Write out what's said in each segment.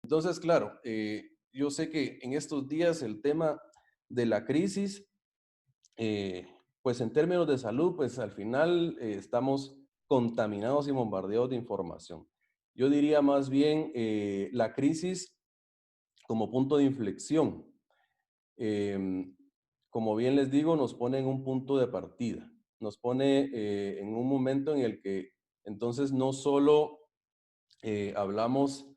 Entonces, claro, yo sé que en estos días el tema de la crisis, eh, pues en términos de salud, pues al final estamos contaminados y bombardeados de información. Yo diría más bien la crisis como punto de inflexión. Em, Como bien les digo, nos pone en un punto de partida, nos pone en un momento en el que entonces no solo hablamos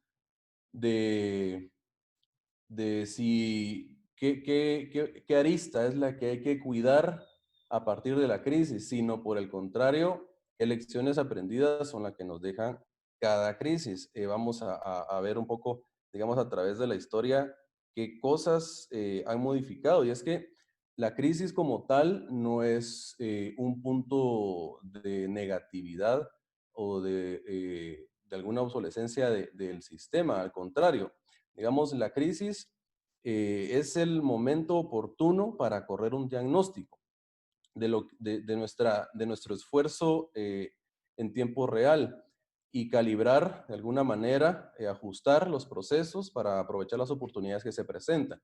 de si qué arista es la que hay que cuidar a partir de la crisis, sino por el contrario, qué lecciones aprendidas son las que nos dejan cada crisis. Vamos a ver un poco, digamos, a través de la historia, qué cosas han modificado. Y es que la crisis como tal no es un punto de negatividad o de alguna obsolescencia del sistema, al contrario, digamos, la crisis es el momento oportuno para correr un diagnóstico de nuestro esfuerzo en tiempo real y calibrar de alguna manera, ajustar los procesos para aprovechar las oportunidades que se presentan.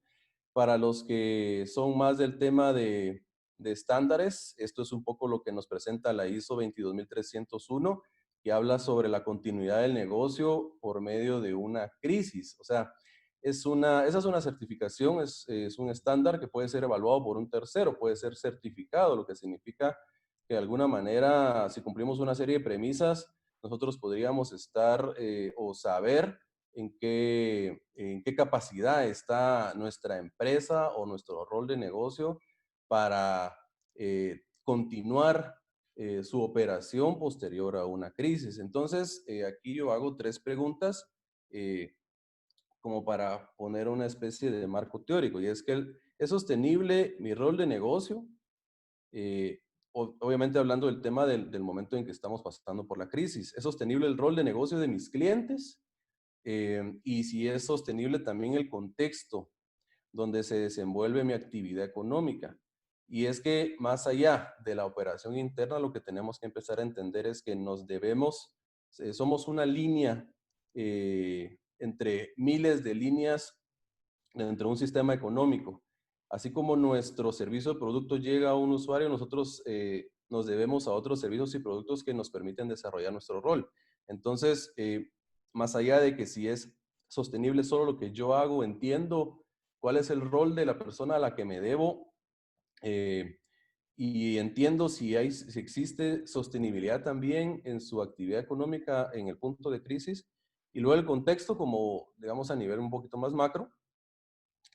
Para los que son más del tema de estándares, esto es un poco lo que nos presenta la ISO 22301, que habla sobre la continuidad del negocio por medio de una crisis. O sea, esa es una certificación, es un estándar que puede ser evaluado por un tercero, puede ser certificado, lo que significa que de alguna manera, si cumplimos una serie de premisas, nosotros podríamos estar o saber en qué capacidad está nuestra empresa o nuestro rol de negocio para continuar su operación posterior a una crisis. Entonces, aquí yo hago tres preguntas eh, como para poner una especie de marco teórico, y es que ¿es sostenible mi rol de negocio? Eh, Obviamente hablando del tema del momento en que estamos pasando por la crisis. ¿Es sostenible el rol de negocio de mis clientes? Y si es sostenible también el contexto donde se desenvuelve mi actividad económica. Y es que más allá de la operación interna, lo que tenemos que empezar a entender es que nos debemos, somos una línea entre miles de líneas dentro de un sistema económico. Así como nuestro servicio o producto llega a un usuario, nosotros nos debemos a otros servicios y productos que nos permiten desarrollar nuestro rol. Entonces, más allá de que si es sostenible solo lo que yo hago, entiendo cuál es el rol de la persona a la que me debo eh, y entiendo si existe sostenibilidad también en su actividad económica en el punto de crisis. Y luego el contexto como, digamos, a nivel un poquito más macro,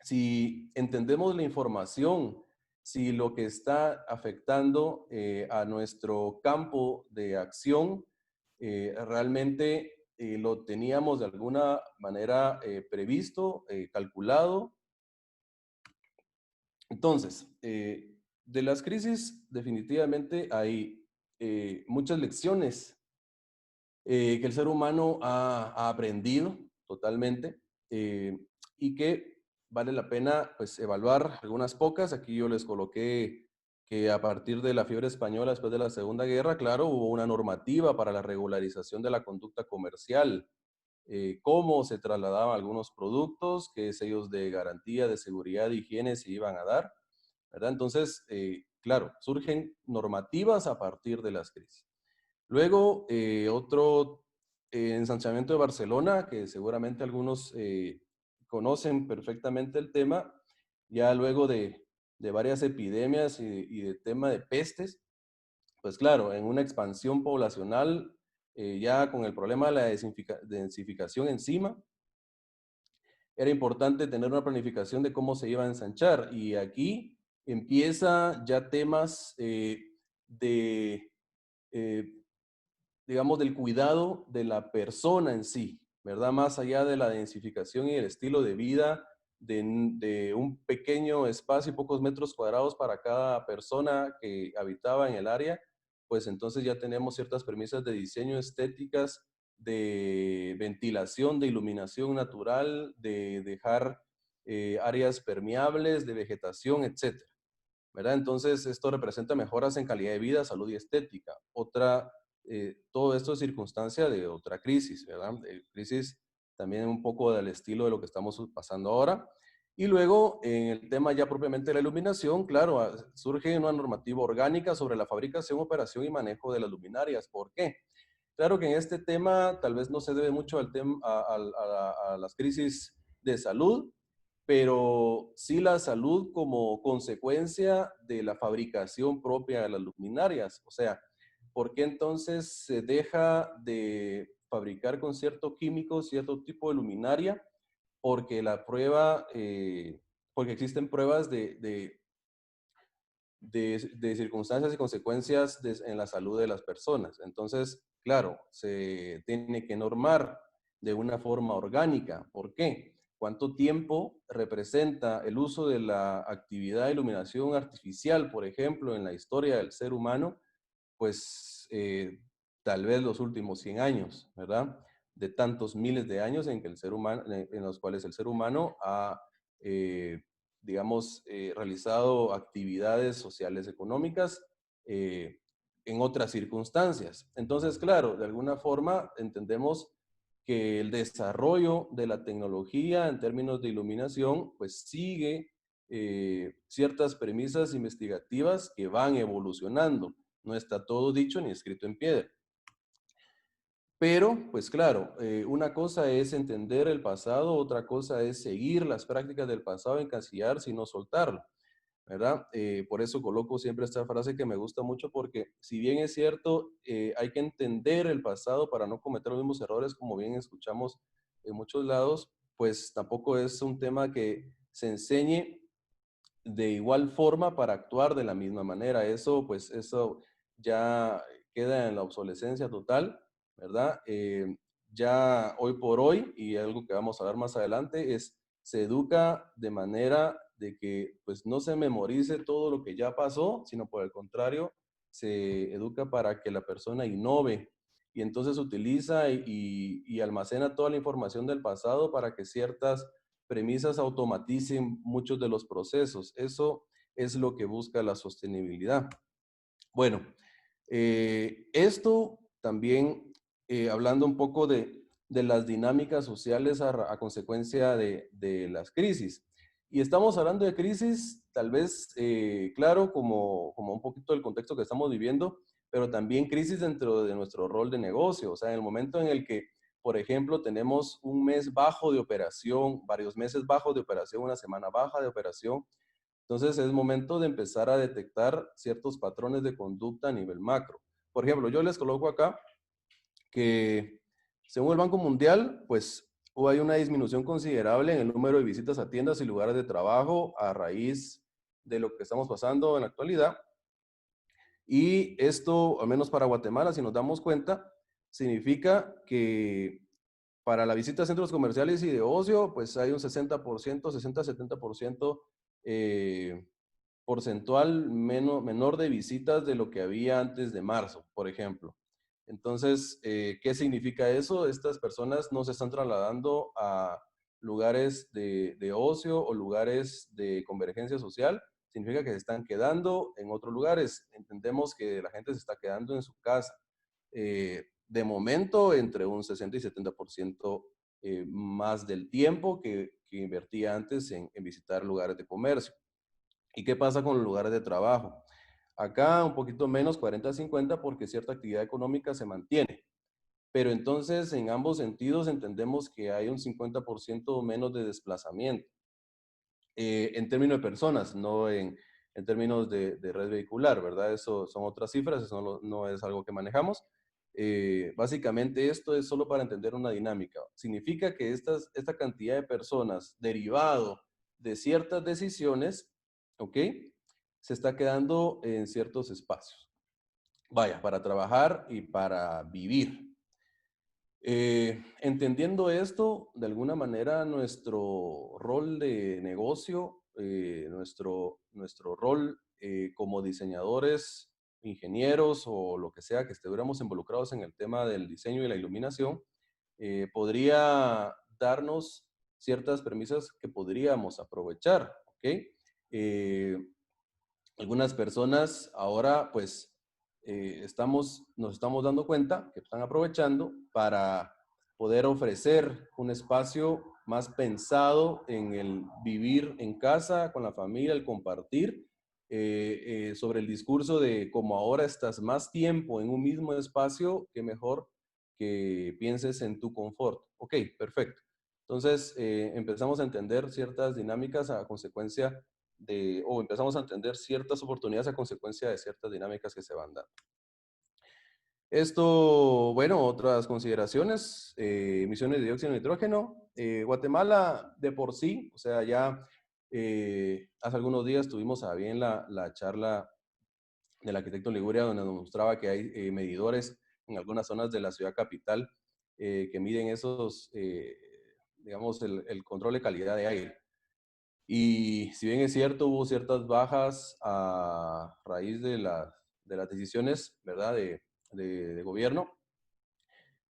si entendemos la información, si lo que está afectando a nuestro campo de acción realmente lo teníamos de alguna manera previsto, calculado. Entonces, de las crisis definitivamente hay muchas lecciones que el ser humano ha aprendido totalmente eh, y que vale la pena pues evaluar algunas pocas. Aquí yo les coloqué que a partir de la fiebre española después de la Segunda Guerra, claro, hubo una normativa para la regularización de la conducta comercial, cómo se trasladaban algunos productos, qué sellos de garantía, de seguridad, de higiene se iban a dar, ¿verdad? Entonces, claro, surgen normativas a partir de las crisis. Luego, otro ensanchamiento de Barcelona, que seguramente algunos conocen perfectamente el tema, ya luego de varias epidemias y de tema de pestes, pues claro, en una expansión poblacional, ya con el problema de la densificación encima, era importante tener una planificación de cómo se iba a ensanchar. Y aquí empieza ya temas de eh, digamos, del cuidado de la persona en sí, ¿verdad? Más allá de la densificación y el estilo de vida de un pequeño espacio y pocos metros cuadrados para cada persona que habitaba en el área, pues entonces ya tenemos ciertas premisas de diseño estéticas, de ventilación, de iluminación natural, de dejar áreas permeables, de vegetación, etcétera, ¿verdad? Entonces, esto representa mejoras en calidad de vida, salud y estética. Todo esto es circunstancia de otra crisis, ¿verdad? Crisis también un poco del estilo de lo que estamos pasando ahora. Y luego, en el tema ya propiamente de la iluminación, claro, surge una normativa orgánica sobre la fabricación, operación y manejo de las luminarias. ¿Por qué? Claro que en este tema tal vez no se debe mucho al tema, a las crisis de salud, pero sí la salud como consecuencia de la fabricación propia de las luminarias. O sea, ¿por qué entonces se deja de fabricar con cierto químico, cierto tipo de luminaria? Porque la prueba, porque existen pruebas de circunstancias y consecuencias en la salud de las personas. Entonces, claro, se tiene que normar de una forma orgánica. ¿Por qué? ¿Cuánto tiempo representa el uso de la actividad de iluminación artificial, por ejemplo, en la historia del ser humano? Pues tal vez los últimos 100 años, ¿verdad? De tantos miles de años en que el ser humano, en los cuales el ser humano ha, eh, digamos, realizado actividades sociales económicas eh, en otras circunstancias. Entonces, claro, de alguna forma entendemos que el desarrollo de la tecnología en términos de iluminación, pues sigue ciertas premisas investigativas que van evolucionando. No está todo dicho ni escrito en piedra. Pero, pues claro, una cosa es entender el pasado, otra cosa es seguir las prácticas del pasado, encasillarse y no soltarlo, ¿verdad? Por eso coloco siempre esta frase que me gusta mucho porque si bien es cierto, hay que entender el pasado para no cometer los mismos errores, como bien escuchamos en muchos lados, pues tampoco es un tema que se enseñe de igual forma para actuar de la misma manera. Eso, pues, eso ya queda en la obsolescencia total, ¿verdad? Ya hoy por hoy, y algo que vamos a ver más adelante, es se educa de manera de que, pues, no se memorice todo lo que ya pasó, sino por el contrario, se educa para que la persona innove y entonces utiliza y almacena toda la información del pasado para que ciertas premisas automaticen muchos de los procesos. Eso es lo que busca la sostenibilidad. Bueno, esto también, hablando un poco de las dinámicas sociales a consecuencia de las crisis. Y estamos hablando de crisis, tal vez, claro, como un poquito del contexto que estamos viviendo, pero también crisis dentro de nuestro rol de negocio. O sea, en el momento en el que, por ejemplo, tenemos un mes bajo de operación, varios meses bajos de operación, una semana baja de operación, entonces es momento de empezar a detectar ciertos patrones de conducta a nivel macro. Por ejemplo, yo les coloco acá que según el Banco Mundial, pues hay una disminución considerable en el número de visitas a tiendas y lugares de trabajo a raíz de lo que estamos pasando en la actualidad. Y esto, al menos para Guatemala, si nos damos cuenta, significa que para la visita a centros comerciales y de ocio, pues hay un 60%, 60-70% porcentual menor de visitas de lo que había antes de marzo, por ejemplo. Entonces, ¿qué significa eso? Estas personas no se están trasladando a lugares de ocio o lugares de convergencia social, significa que se están quedando en otros lugares. Entendemos que la gente se está quedando en su casa. De momento, entre un 60 y 70% más del tiempo que invertía antes en visitar lugares de comercio. ¿Y qué pasa con los lugares de trabajo? Acá un poquito menos, 40-50, porque cierta actividad económica se mantiene. Pero entonces, en ambos sentidos, entendemos que hay un 50% menos de desplazamiento en términos de personas, no en términos de red vehicular, ¿verdad? Eso son otras cifras, eso no es algo que manejamos. Básicamente esto es solo para entender una dinámica. Significa que esta cantidad de personas derivado de ciertas decisiones, ¿ok? Se está quedando en ciertos espacios. Vaya, para trabajar y para vivir. Entendiendo esto, de alguna manera nuestro rol de negocio, nuestro rol como diseñadores, ingenieros o lo que sea que estuviéramos involucrados en el tema del diseño y la iluminación, podría darnos ciertas premisas que podríamos aprovechar, ¿ok? Eh, Algunas personas ahora pues nos estamos dando cuenta que están aprovechando para poder ofrecer un espacio más pensado en el vivir en casa, con la familia, el compartir, sobre el discurso de como ahora estás más tiempo en un mismo espacio, que mejor que pienses en tu confort. Ok, perfecto. Entonces, empezamos a entender ciertas dinámicas a consecuencia o empezamos a entender ciertas oportunidades a consecuencia de ciertas dinámicas que se van dando. Esto, bueno, otras consideraciones, emisiones de dióxido de nitrógeno. Guatemala de por sí, o sea, ya hace algunos días tuvimos a bien la charla del arquitecto Liguria, donde nos mostraba que hay medidores en algunas zonas de la ciudad capital que miden esos, digamos, el control de calidad de aire. Y si bien es cierto, hubo ciertas bajas a raíz de las decisiones, ¿verdad?, de gobierno,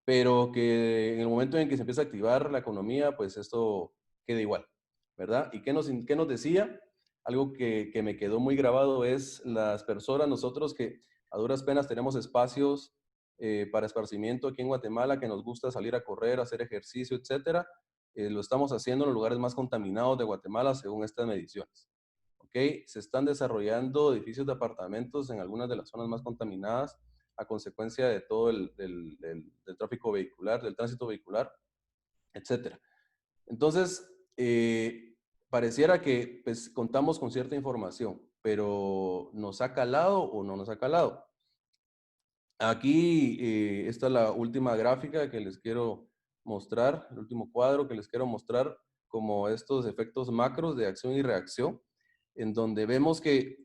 pero que en el momento en que se empieza a activar la economía, pues esto queda igual, ¿verdad? ¿Y qué nos decía? Algo que me quedó muy grabado es las personas, nosotros que a duras penas tenemos espacios para esparcimiento aquí en Guatemala, que nos gusta salir a correr, hacer ejercicio, etcétera, lo estamos haciendo en los lugares más contaminados de Guatemala según estas mediciones. ¿Ok? Se están desarrollando edificios de apartamentos en algunas de las zonas más contaminadas a consecuencia de todo del tráfico vehicular, del tránsito vehicular, etcétera. Entonces, pareciera que pues, contamos con cierta información, pero ¿nos ha calado o no nos ha calado? Aquí, esta es la última gráfica que les quiero mostrar, el último cuadro que les quiero mostrar, como estos efectos macros de acción y reacción, en donde vemos que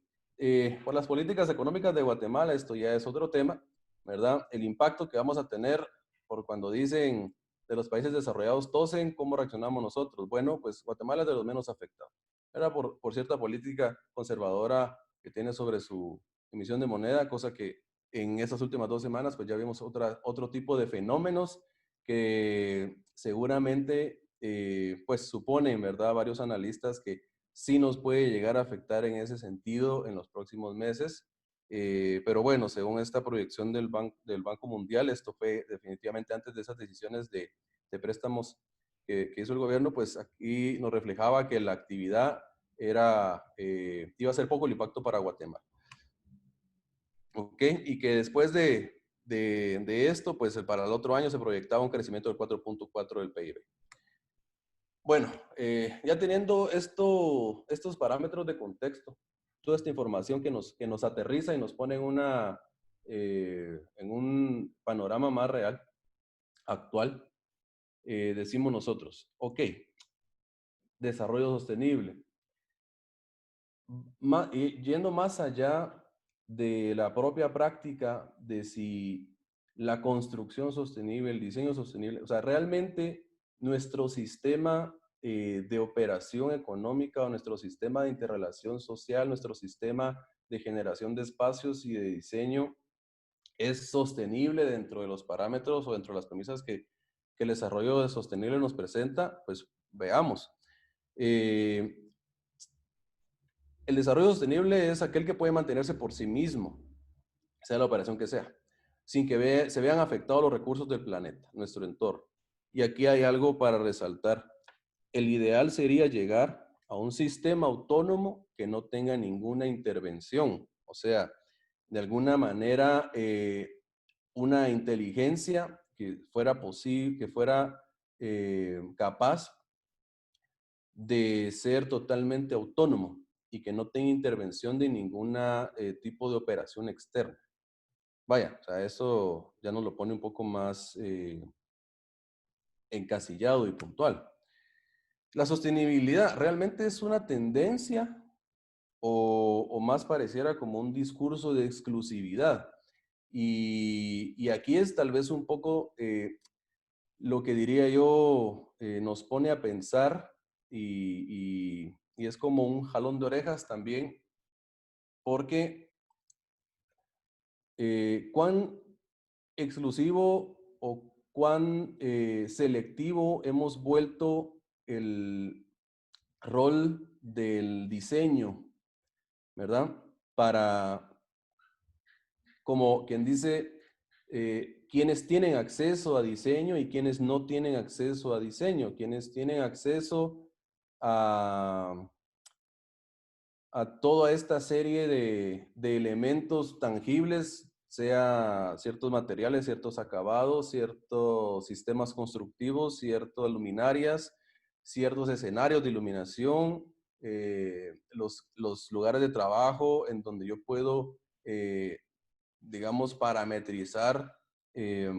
por las políticas económicas de Guatemala, esto ya es otro tema, ¿verdad? El impacto que vamos a tener por cuando dicen de los países desarrollados tosen, ¿cómo reaccionamos nosotros? Bueno, pues Guatemala es de los menos afectados, ¿verdad? Por cierta política conservadora que tiene sobre su emisión de moneda, cosa que en estas últimas 2 semanas, pues ya vimos otro tipo de fenómenos que seguramente, pues suponen, ¿verdad? Varios analistas que sí nos puede llegar a afectar en ese sentido en los próximos meses. Pero bueno, según esta proyección del Banco Mundial, esto fue definitivamente antes de esas decisiones de préstamos que hizo el gobierno, pues aquí nos reflejaba que la actividad iba a ser poco el impacto para Guatemala. ¿Ok? Y que después de esto, pues para el otro año se proyectaba un crecimiento del 4.4 del PIB. Bueno, ya teniendo estos parámetros de contexto, toda esta información que nos aterriza y nos pone en un panorama más real, actual, decimos nosotros, ok, desarrollo sostenible. Yendo más allá de la propia práctica de si la construcción sostenible, el diseño sostenible, o sea, realmente nuestro sistema de operación económica o nuestro sistema de interrelación social, nuestro sistema de generación de espacios y de diseño es sostenible dentro de los parámetros o dentro de las premisas que el desarrollo de sostenible nos presenta, pues veamos. El desarrollo sostenible es aquel que puede mantenerse por sí mismo, sea la operación que sea, sin que se vean afectados los recursos del planeta, nuestro entorno. Y aquí hay algo para resaltar. El ideal sería llegar a un sistema autónomo que no tenga ninguna intervención, o sea, de alguna manera una inteligencia que fuera posible, que fuera capaz de ser totalmente autónomo y que no tenga intervención de ningún tipo de operación externa. Vaya, o sea, eso ya nos lo pone un poco más encasillado y puntual. La sostenibilidad realmente es una tendencia o más pareciera como un discurso de exclusividad. Y aquí es tal vez un poco lo que diría yo nos pone a pensar y es como un jalón de orejas también, porque cuán exclusivo o cuán selectivo hemos vuelto el rol del diseño, ¿verdad? Para, como quien dice, quienes tienen acceso a diseño y quienes no tienen acceso a diseño, quienes tienen acceso a, a toda esta serie de elementos tangibles, sea ciertos materiales, ciertos acabados, ciertos sistemas constructivos, ciertas luminarias, ciertos escenarios de iluminación, los lugares de trabajo en donde yo puedo, digamos, parametrizar eh,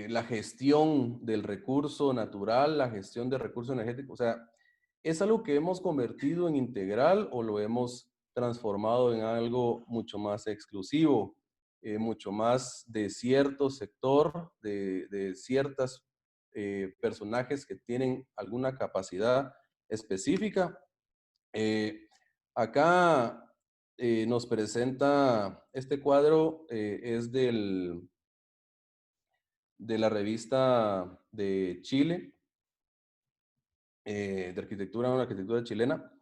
la gestión del recurso natural, la gestión del recurso energético. O sea, ¿es algo que hemos convertido en integral o lo hemos transformado en algo mucho más exclusivo, mucho más de cierto sector, de ciertas personajes que tienen alguna capacidad específica? Eh, Acá nos presenta este cuadro, es de la revista de Chile, de arquitectura, una arquitectura chilena,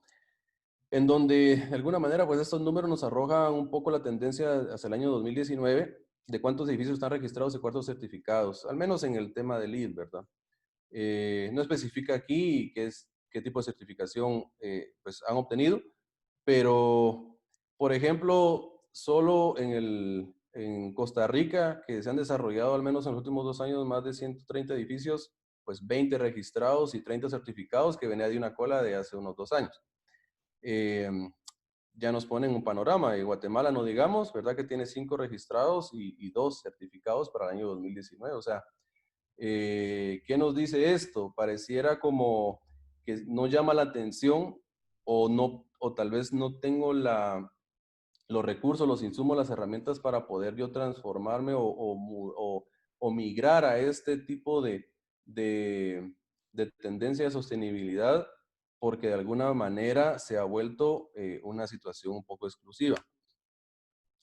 en donde de alguna manera pues estos números nos arrojan un poco la tendencia hacia el año 2019 de cuántos edificios están registrados y cuántos certificados, al menos en el tema del LEED, ¿verdad? No especifica aquí qué tipo de certificación pues han obtenido, pero, por ejemplo, solo en Costa Rica, que se han desarrollado al menos en los últimos 2 años más de 130 edificios, pues 20 registrados y 30 certificados, que venía de una cola de hace unos 2 años. Eh, ya nos ponen un panorama. Y Guatemala, no digamos, ¿verdad? Que tiene 5 registrados y 2 certificados para el año 2019. O sea, ¿qué nos dice esto? Pareciera como que no llama la atención o, no, o tal vez no tengo los recursos, los insumos, las herramientas para poder yo transformarme o migrar a este tipo de, de tendencia de sostenibilidad, porque de alguna manera se ha vuelto una situación un poco exclusiva.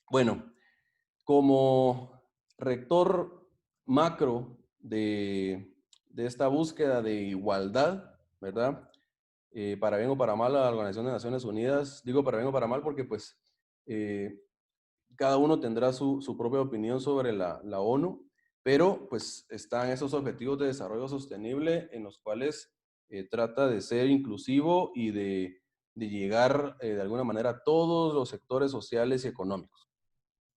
Bueno, como rector macro de esta búsqueda de igualdad, ¿verdad? Para bien o para mal, la Organización de Naciones Unidas, digo para bien o para mal porque pues eh, cada uno tendrá su propia opinión sobre la ONU, pero pues están esos objetivos de desarrollo sostenible en los cuales trata de ser inclusivo y de llegar de alguna manera a todos los sectores sociales y económicos.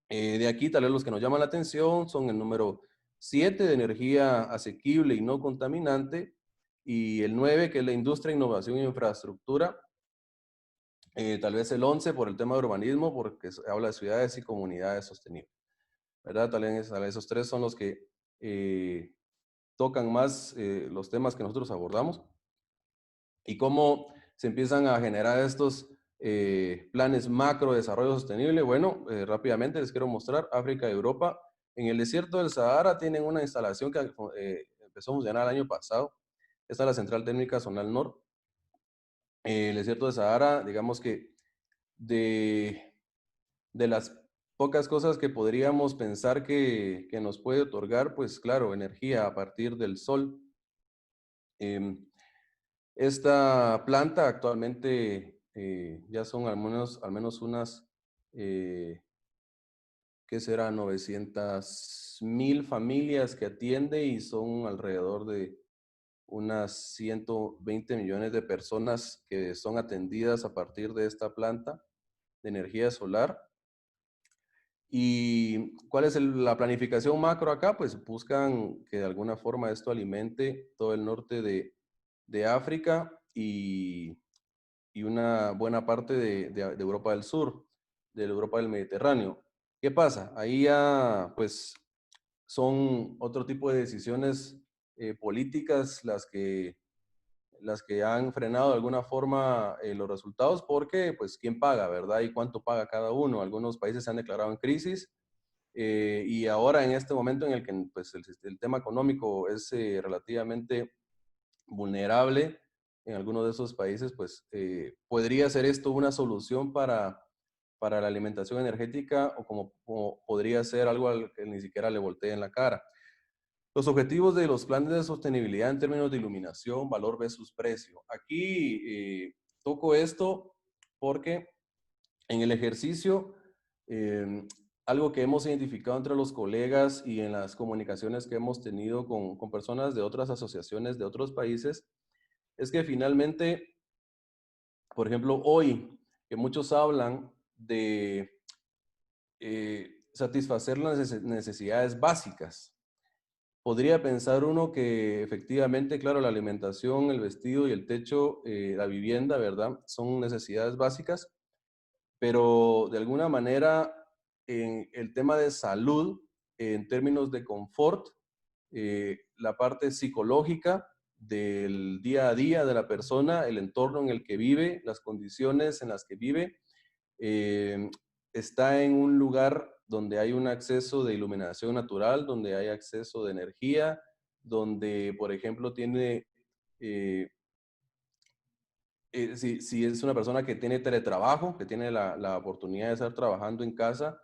De aquí, tal vez los que nos llaman la atención son el número 7 de energía asequible y no contaminante, y el 9, que es la industria, innovación e infraestructura. Tal vez el 11 por el tema de urbanismo, porque habla de ciudades y comunidades sostenibles, ¿verdad? Tal vez esos tres son los que tocan más los temas que nosotros abordamos y cómo se empiezan a generar estos planes macro de desarrollo sostenible. Bueno, rápidamente les quiero mostrar África y Europa. En el desierto del Sahara tienen una instalación que empezó a funcionar el año pasado. Esta es la Central Térmica Zonal Norte. El desierto del Sahara, digamos que de, de las pocas cosas que podríamos pensar que nos puede otorgar, pues claro, energía a partir del sol. Eh, Esta planta actualmente ya son al menos unas, ¿qué será? 900,000 familias que atiende y son alrededor de unas 120 millones de personas que son atendidas a partir de esta planta de energía solar. ¿Y cuál es la planificación macro acá? Pues buscan que de alguna forma esto alimente todo el norte de África y una buena parte de Europa del Sur, de la Europa del Mediterráneo. ¿Qué pasa? Ahí ya, pues, son otro tipo de decisiones políticas las que han frenado de alguna forma los resultados, porque, pues, ¿quién paga, verdad? ¿Y cuánto paga cada uno? Algunos países se han declarado en crisis y ahora en este momento en el que pues, el tema económico es relativamente vulnerable en algunos de esos países, pues podría ser esto una solución para la alimentación energética o como podría ser algo al que ni siquiera le voltee en la cara. Los objetivos de los planes de sostenibilidad en términos de iluminación, valor versus precio. Aquí toco esto porque en el ejercicio algo que hemos identificado entre los colegas y en las comunicaciones que hemos tenido con personas de otras asociaciones de otros países, es que finalmente, por ejemplo, hoy que muchos hablan de satisfacer las necesidades básicas, podría pensar uno que efectivamente, claro, la alimentación, el vestido y el techo, la vivienda, ¿verdad? Son necesidades básicas, pero de alguna manera en el tema de salud, en términos de confort, la parte psicológica del día a día de la persona, el entorno en el que vive, las condiciones en las que vive, eh, está en un lugar donde hay un acceso de iluminación natural, donde hay acceso de energía, donde, por ejemplo, tiene eh, si es una persona que tiene teletrabajo, que tiene la oportunidad de estar trabajando en casa,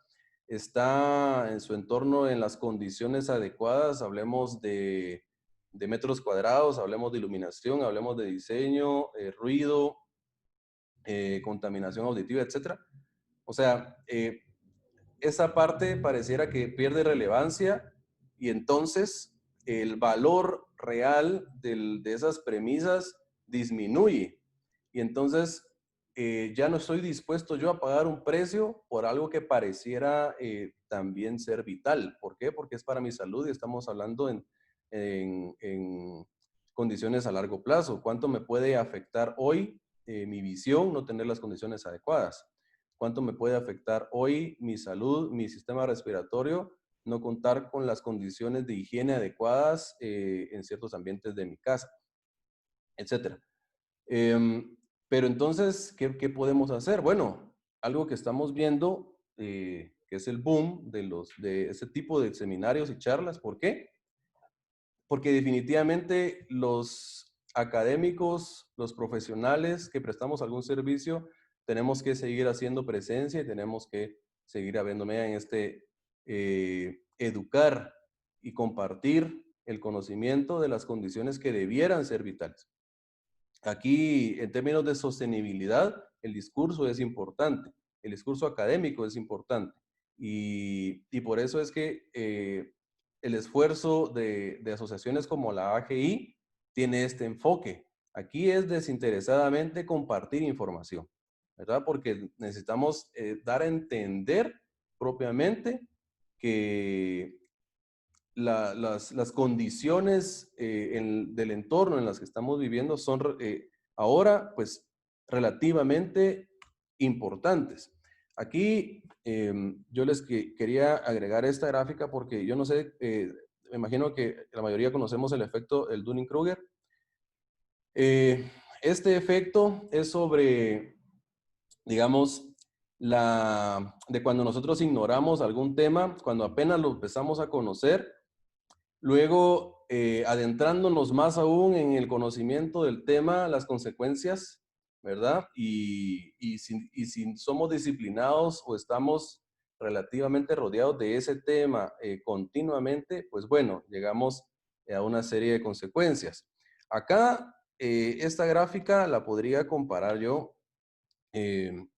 está en su entorno en las condiciones adecuadas, hablemos de metros cuadrados, hablemos de iluminación, hablemos de diseño, ruido, contaminación auditiva, etcétera. O sea, esa parte pareciera que pierde relevancia y entonces el valor real de esas premisas disminuye. Y entonces ya no estoy dispuesto yo a pagar un precio por algo que pareciera también ser vital. ¿Por qué? Porque es para mi salud y estamos hablando en condiciones a largo plazo. ¿Cuánto me puede afectar hoy mi visión no tener las condiciones adecuadas? ¿Cuánto me puede afectar hoy mi salud, mi sistema respiratorio, no contar con las condiciones de higiene adecuadas en ciertos ambientes de mi casa, etcétera? Pero entonces, ¿qué podemos hacer? Bueno, algo que estamos viendo, que es el boom de ese tipo de seminarios y charlas. ¿Por qué? Porque definitivamente los académicos, los profesionales que prestamos algún servicio, tenemos que seguir haciendo presencia y tenemos que seguir habiéndome en educar y compartir el conocimiento de las condiciones que debieran ser vitales. Aquí, en términos de sostenibilidad, el discurso es importante, el discurso académico es importante. Y por eso es que el esfuerzo de asociaciones como la AGI tiene este enfoque. Aquí es desinteresadamente compartir información, ¿verdad? Porque necesitamos dar a entender propiamente que las condiciones del entorno en las que estamos viviendo son ahora pues relativamente importantes. Aquí yo les quería agregar esta gráfica porque yo no sé, me imagino que la mayoría conocemos el efecto, el Dunning-Kruger. Este efecto es sobre, digamos, de cuando nosotros ignoramos algún tema, cuando apenas lo empezamos a conocer. Luego, adentrándonos más aún en el conocimiento del tema, las consecuencias, ¿verdad? Y si somos disciplinados o estamos relativamente rodeados de ese tema continuamente, pues bueno, llegamos a una serie de consecuencias. Acá, esta gráfica la podría comparar yo eh,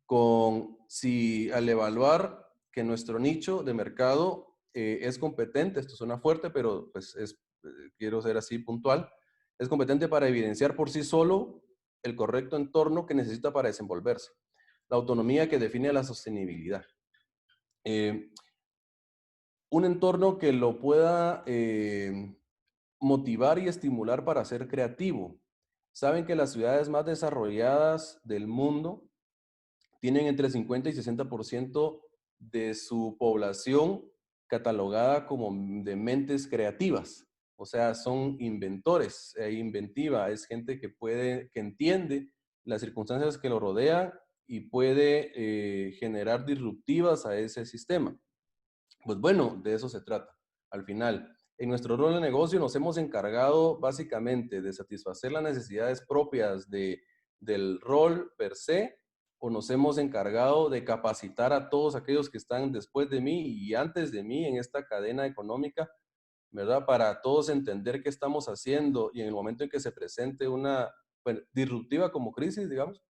con si al evaluar que nuestro nicho de mercado es competente, esto suena fuerte, pero pues quiero ser así puntual, es competente para evidenciar por sí solo el correcto entorno que necesita para desenvolverse, la autonomía que define la sostenibilidad. Un entorno que lo pueda motivar y estimular para ser creativo. Saben que las ciudades más desarrolladas del mundo tienen entre 50 y 60% de su población catalogada como de mentes creativas. O sea, son inventores, inventiva, es gente que entiende las circunstancias que lo rodean y puede generar disruptivas a ese sistema. Pues bueno, de eso se trata. Al final, en nuestro rol de negocio nos hemos encargado básicamente de satisfacer las necesidades propias del rol per se, o nos hemos encargado de capacitar a todos aquellos que están después de mí y antes de mí en esta cadena económica, ¿verdad? Para todos entender qué estamos haciendo y en el momento en que se presente una, bueno, disruptiva como crisis, digamos,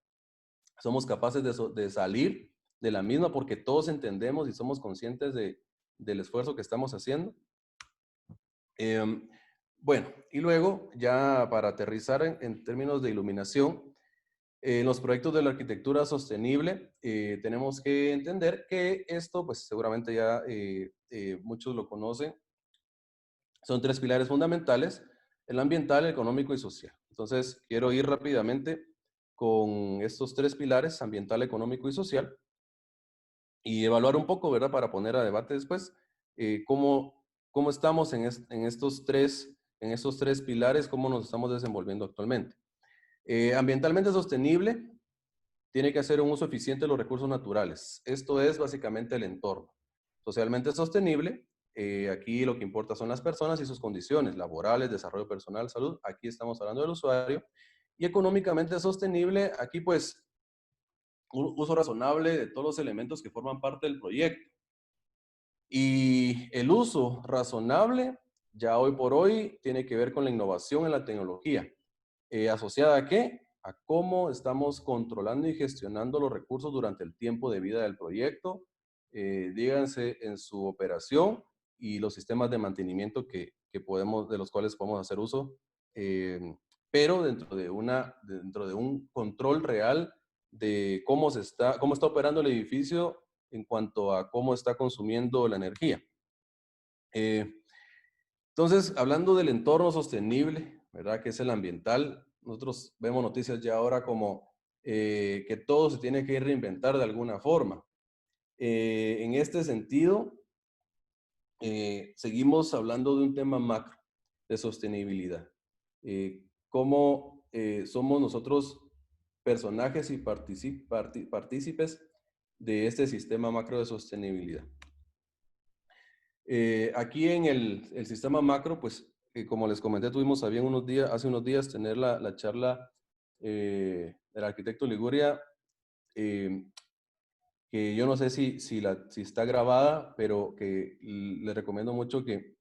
somos capaces de salir de la misma porque todos entendemos y somos conscientes del esfuerzo que estamos haciendo. Bueno, y luego ya para aterrizar en términos de iluminación, en los proyectos de la arquitectura sostenible, tenemos que entender que esto, pues seguramente ya muchos lo conocen, son tres pilares fundamentales: el ambiental, el económico y social. Entonces, quiero ir rápidamente con estos tres pilares, ambiental, económico y social, y evaluar un poco, ¿verdad? Para poner a debate después cómo estamos en estos tres pilares, cómo nos estamos desenvolviendo actualmente. Ambientalmente sostenible tiene que hacer un uso eficiente de los recursos naturales. Esto es básicamente el entorno. Socialmente sostenible, aquí lo que importa son las personas y sus condiciones laborales, desarrollo personal, salud. Aquí estamos hablando del usuario. Y económicamente sostenible, aquí pues un uso razonable de todos los elementos que forman parte del proyecto. Y el uso razonable, ya hoy por hoy, tiene que ver con la innovación en la tecnología. ¿Asociada a qué? A cómo estamos controlando y gestionando los recursos durante el tiempo de vida del proyecto, díganse en su operación y los sistemas de mantenimiento de los cuales podemos hacer uso, eh, pero dentro de un control real de cómo está operando el edificio en cuanto a cómo está consumiendo la energía. Eh, entonces, hablando del entorno sostenible, ¿verdad? Que es el ambiental, nosotros vemos noticias ya ahora como que todo se tiene que reinventar de alguna forma. En este sentido, seguimos hablando de un tema macro de sostenibilidad. Cómo somos nosotros personajes y partícipes de este sistema macro de sostenibilidad. Aquí en el sistema macro, pues, como les comenté, tuvimos a bien hace unos días tener la charla del arquitecto Liguria, eh, que yo no sé si está grabada, pero que les recomiendo mucho que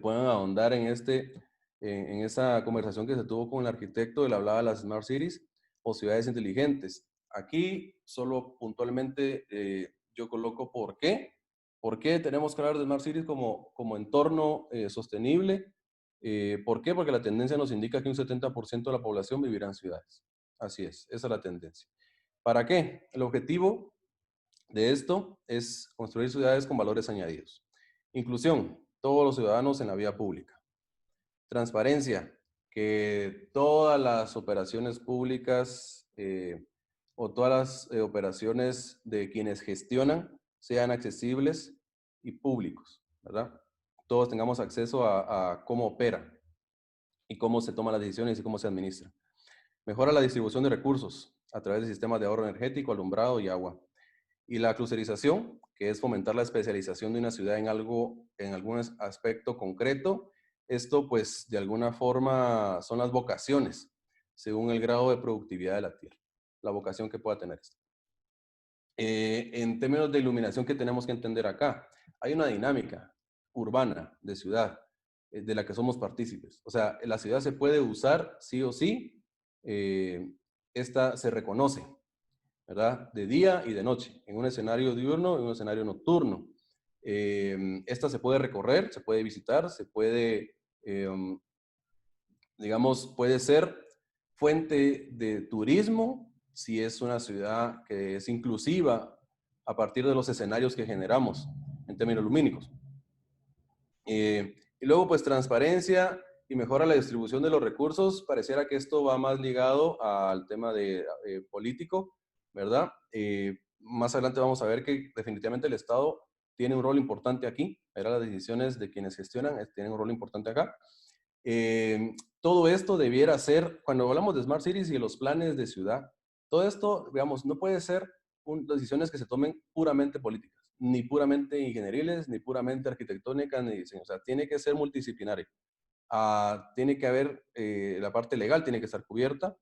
puedan ahondar en esa conversación que se tuvo con el arquitecto. Él hablaba de las Smart Cities o ciudades inteligentes. Aquí solo puntualmente yo coloco por qué. ¿Por qué tenemos que hablar de Smart Cities como entorno sostenible? ¿Por qué? Porque la tendencia nos indica que un 70% de la población vivirá en ciudades. Así es, esa es la tendencia. ¿Para qué? El objetivo de esto es construir ciudades con valores añadidos. Inclusión, todos los ciudadanos en la vía pública. Transparencia, que todas las operaciones públicas o todas las operaciones de quienes gestionan sean accesibles y públicos, ¿verdad? Todos tengamos acceso a cómo opera y cómo se toman las decisiones y cómo se administra. Mejora la distribución de recursos a través de sistemas de ahorro energético, alumbrado y agua. Y la clusterización, que es fomentar la especialización de una ciudad en algún aspecto concreto. Esto, pues, de alguna forma son las vocaciones, según el grado de productividad de la tierra, la vocación que pueda tener esto. En términos de iluminación, ¿qué tenemos que entender acá? Hay una dinámica urbana de ciudad de la que somos partícipes. O sea, la ciudad se puede usar sí o sí. Esta se reconoce, ¿verdad? De día y de noche, en un escenario diurno y un escenario nocturno. Esta se puede recorrer, se puede visitar, digamos, puede ser fuente de turismo si es una ciudad que es inclusiva a partir de los escenarios que generamos en términos lumínicos. Y luego, pues, transparencia y mejora la distribución de los recursos. Pareciera que esto va más ligado al tema político, ¿verdad? Más adelante vamos a ver que definitivamente el Estado tiene un rol importante aquí. Las decisiones de quienes gestionan tienen un rol importante acá. Todo esto debiera ser, cuando hablamos de Smart Cities y de los planes de ciudad, todo esto, digamos, no puede ser decisiones que se tomen puramente políticas, ni puramente ingenieriles, ni puramente arquitectónicas, ni diseño. O sea, tiene que ser multidisciplinario. Tiene que haber, la parte legal tiene que estar cubierta,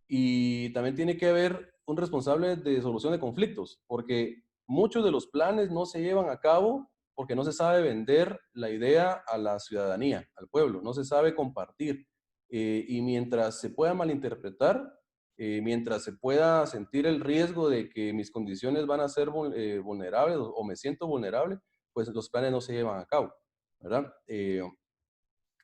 y también tiene que haber un responsable de solución de conflictos, porque muchos de los planes no se llevan a cabo porque no se sabe vender la idea a la ciudadanía, al pueblo, no se sabe compartir. Y mientras se pueda malinterpretar, mientras se pueda sentir el riesgo de que mis condiciones van a ser vulnerables o me siento vulnerable, pues los planes no se llevan a cabo, ¿verdad?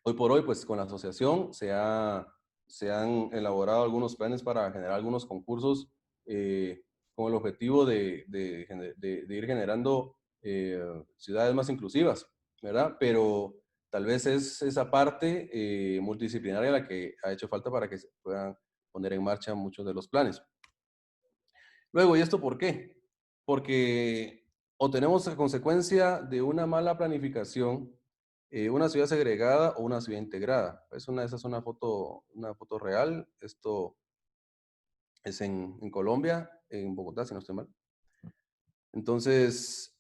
Hoy por hoy, pues con la asociación se han elaborado algunos planes para generar algunos concursos con el objetivo de ir generando ciudades más inclusivas, ¿verdad? Pero tal vez es esa parte multidisciplinaria la que ha hecho falta para que se puedan poner en marcha muchos de los planes. Luego, ¿y esto por qué? Porque o tenemos a consecuencia de una mala planificación una ciudad segregada o una ciudad integrada. Esa es una foto real. Esto es en Colombia, en Bogotá, si no estoy mal. Entonces,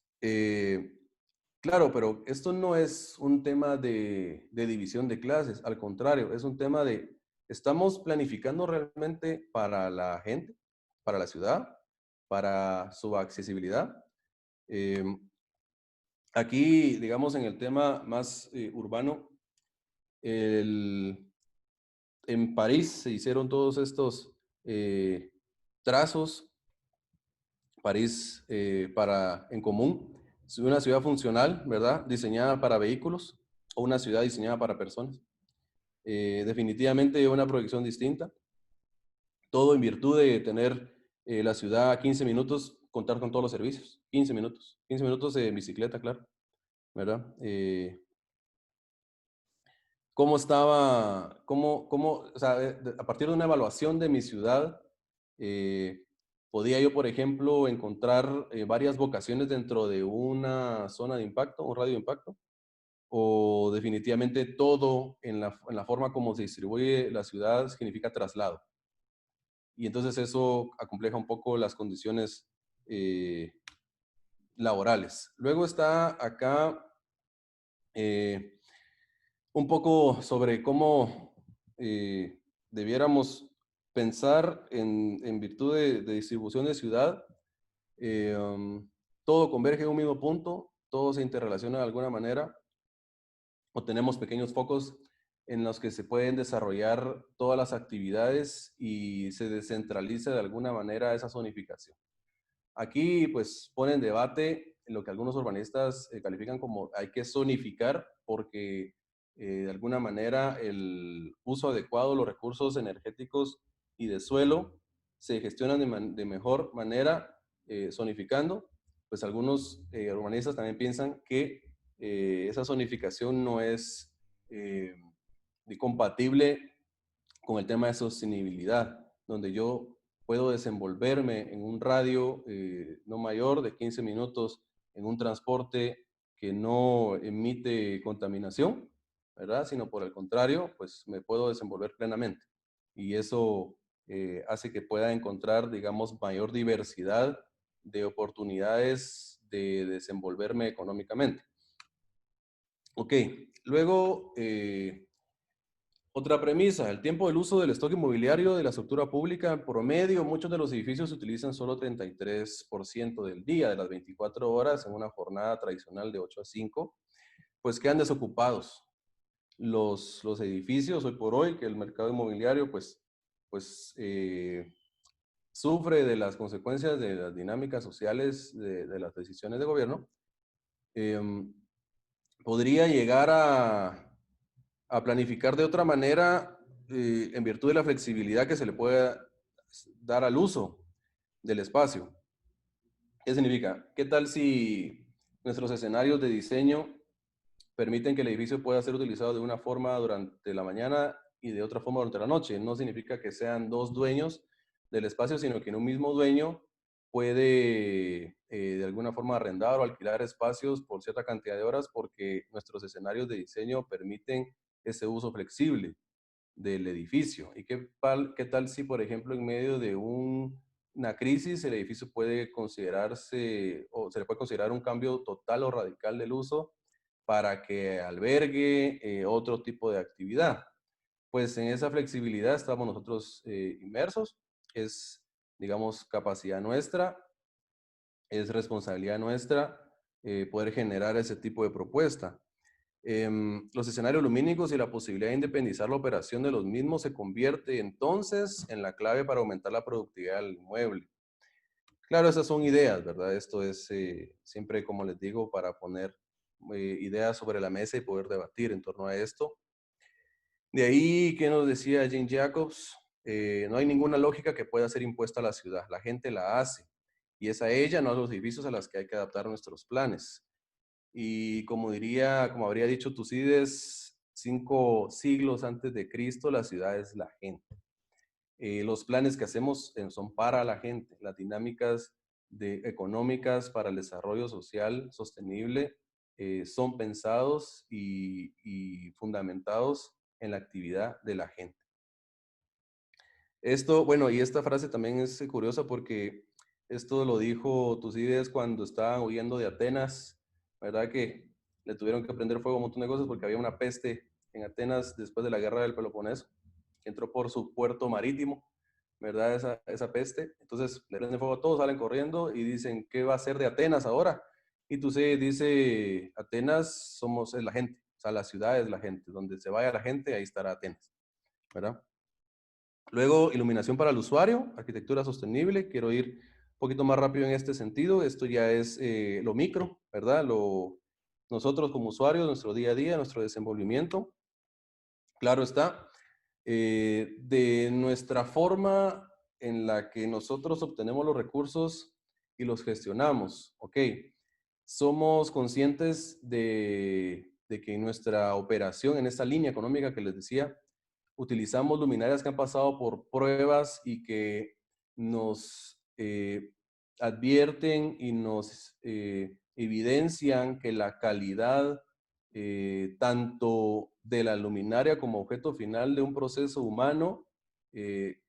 claro, pero esto no es un tema de división de clases, al contrario, es un tema de, estamos planificando realmente para la gente, para la ciudad, para su accesibilidad. Em, Aquí, digamos, en el tema más urbano, el, en París se hicieron todos estos trazos, París en común, es una ciudad funcional, ¿verdad? Diseñada para vehículos o una ciudad diseñada para personas. Definitivamente una proyección distinta, todo en virtud de tener la ciudad a 15 minutos, contar con todos los servicios, 15 minutos en bicicleta, claro, ¿verdad? Cómo estaba, o sea, a partir de una evaluación de mi ciudad, eh, podía yo, por ejemplo, encontrar varias vocaciones dentro de una zona de impacto, un radio de impacto, o definitivamente todo en la forma como se distribuye la ciudad significa traslado. Y entonces eso acompleja un poco las condiciones eh, laborales. Luego está acá eh, un poco sobre cómo debiéramos pensar en virtud de distribución de ciudad. Todo converge en un mismo punto, todo se interrelaciona de alguna manera, o tenemos pequeños focos en los que se pueden desarrollar todas las actividades y se descentraliza de alguna manera esa zonificación. Aquí pues pone en debate lo que algunos urbanistas califican como hay que zonificar porque de alguna manera el uso adecuado de los recursos energéticos y de suelo se gestionan de mejor manera zonificando. Pues algunos urbanistas también piensan que esa zonificación no es eh, compatible con el tema de sostenibilidad, donde yo puedo desenvolverme en un radio no mayor de 15 minutos en un transporte que no emite contaminación, ¿verdad? Sino por el contrario, pues me puedo desenvolver plenamente. Y eso hace que pueda encontrar, digamos, mayor diversidad de oportunidades de desenvolverme económicamente. Ok, luego otra premisa, el tiempo del uso del stock inmobiliario de la estructura pública, en promedio, muchos de los edificios utilizan solo 33% del día, de las 24 horas en una jornada tradicional de 8 a 5, pues quedan desocupados los edificios hoy por hoy, que el mercado inmobiliario pues sufre de las consecuencias de las dinámicas sociales de las decisiones de gobierno. Podría llegar a planificar de otra manera en virtud de la flexibilidad que se le puede dar al uso del espacio. ¿Qué significa? ¿Qué tal si nuestros escenarios de diseño permiten que el edificio pueda ser utilizado de una forma durante la mañana y de otra forma durante la noche? No significa que sean dos dueños del espacio, sino que un mismo dueño puede de alguna forma arrendar o alquilar espacios por cierta cantidad de horas porque nuestros escenarios de diseño permiten ese uso flexible del edificio. ¿Y qué tal si, por ejemplo, en medio de una crisis, el edificio puede considerarse o se le puede considerar un cambio total o radical del uso para que albergue otro tipo de actividad? Pues en esa flexibilidad estamos nosotros inmersos. Es, digamos, capacidad nuestra, es responsabilidad nuestra poder generar ese tipo de propuesta. Los escenarios lumínicos y la posibilidad de independizar la operación de los mismos se convierte entonces en la clave para aumentar la productividad del inmueble. Claro, esas son ideas, ¿verdad? Esto es siempre, como les digo, para poner ideas sobre la mesa y poder debatir en torno a esto. De ahí, ¿qué nos decía Jane Jacobs? No hay ninguna lógica que pueda ser impuesta a la ciudad. La gente la hace. Y es a ella, no a los edificios, a las que hay que adaptar nuestros planes. Y como diría, como habría dicho Tucídides, 5 siglos antes de Cristo, la ciudad es la gente. Los planes que hacemos son para la gente, las dinámicas económicas para el desarrollo social sostenible son pensados y fundamentados en la actividad de la gente. Esto, bueno, y esta frase también es curiosa porque esto lo dijo Tucídides cuando estaban huyendo de Atenas, ¿verdad? Que le tuvieron que prender fuego a un montón de cosas porque había una peste en Atenas después de la guerra del Peloponeso, que entró por su puerto marítimo, ¿verdad? Esa peste. Entonces le prenden fuego a todos, salen corriendo y dicen, ¿qué va a ser de Atenas ahora? Y Tucídides dice, Atenas es la gente, o sea, la ciudad es la gente, donde se vaya la gente, ahí estará Atenas, ¿verdad? Luego, iluminación para el usuario, arquitectura sostenible. Quiero ir un poquito más rápido en este sentido. Esto ya es lo micro, ¿verdad? Nosotros como usuarios, nuestro día a día, nuestro desenvolvimiento. Claro está, de nuestra forma en la que nosotros obtenemos los recursos y los gestionamos, ¿ok? Somos conscientes de que en nuestra operación, en esta línea económica que les decía, utilizamos luminarias que han pasado por pruebas y que nos advierten y nos evidencian que la calidad tanto de la luminaria como objeto final de un proceso humano eh,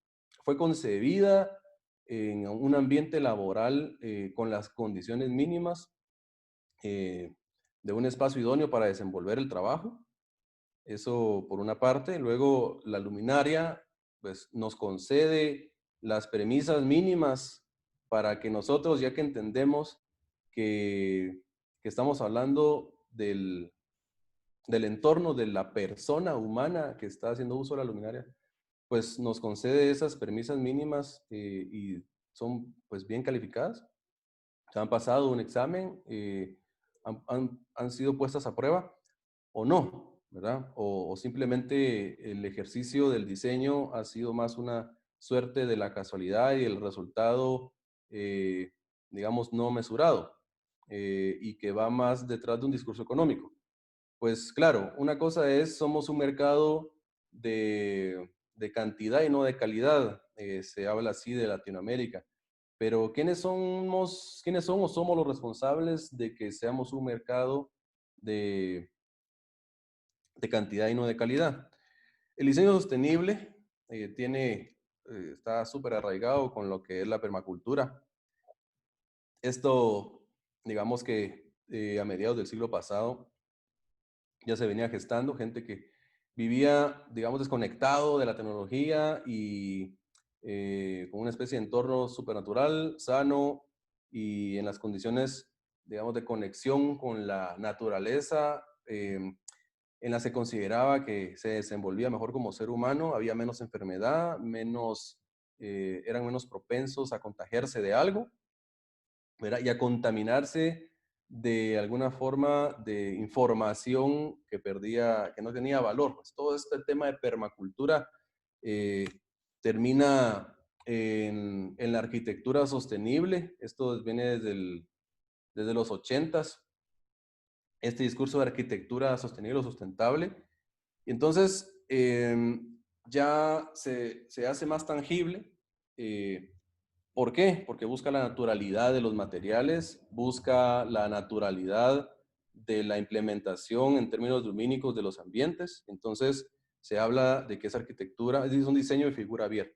fue concebida en un ambiente laboral con las condiciones mínimas de un espacio idóneo para desenvolver el trabajo. Eso por una parte. Luego la luminaria pues, nos concede las premisas mínimas para que nosotros, ya que entendemos que estamos hablando del entorno de la persona humana que está haciendo uso de la luminaria, pues nos concede esas premisas mínimas y son pues bien calificadas. Se han pasado un examen, han sido puestas a prueba o no, ¿verdad? O simplemente el ejercicio del diseño ha sido más una suerte de la casualidad y el resultado, eh, digamos, no mesurado y que va más detrás de un discurso económico. Pues claro, una cosa es, somos un mercado de cantidad y no de calidad, se habla así de Latinoamérica, pero ¿quiénes son o somos los responsables de que seamos un mercado de cantidad y no de calidad? El diseño sostenible está súper arraigado con lo que es la permacultura. Esto, digamos que a mediados del siglo pasado ya se venía gestando, gente que vivía, digamos, desconectado de la tecnología y con una especie de entorno supernatural, sano y en las condiciones, digamos, de conexión con la naturaleza, en las que consideraba que se desenvolvía mejor como ser humano, había menos enfermedad, eran menos propensos a contagiarse de algo, ¿verdad? Y a contaminarse de alguna forma de información que no tenía valor. Pues todo este tema de permacultura eh, termina en la arquitectura sostenible. Esto viene desde los 80s, este discurso de arquitectura sostenible o sustentable. Y entonces ya se hace más tangible. ¿Por qué? Porque busca la naturalidad de los materiales, busca la naturalidad de la implementación en términos lumínicos de los ambientes. Entonces se habla de que es arquitectura, es un diseño de figura abierta,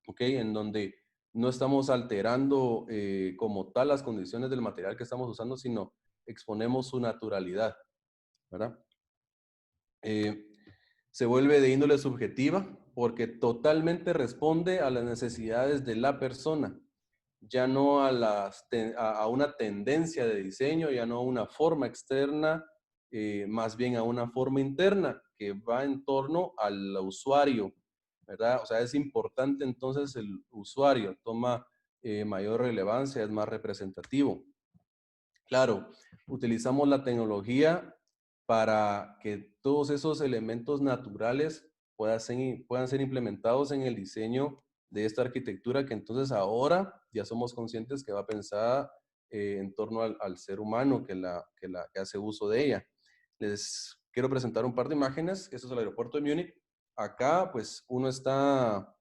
¿ok? En donde no estamos alterando como tal las condiciones del material que estamos usando, sino exponemos su naturalidad, ¿verdad? Eh, Se vuelve de índole subjetiva porque totalmente responde a las necesidades de la persona, ya no a una tendencia de diseño, ya no a una forma externa más bien a una forma interna que va en torno al usuario, ¿verdad? O sea, es importante entonces el usuario, toma mayor relevancia, es más representativo. Claro, utilizamos la tecnología para que todos esos elementos naturales puedan ser implementados en el diseño de esta arquitectura que entonces ahora ya somos conscientes que va pensada en torno al ser humano que hace uso de ella. Les quiero presentar un par de imágenes. Esto es el aeropuerto de Múnich. Acá, pues, uno está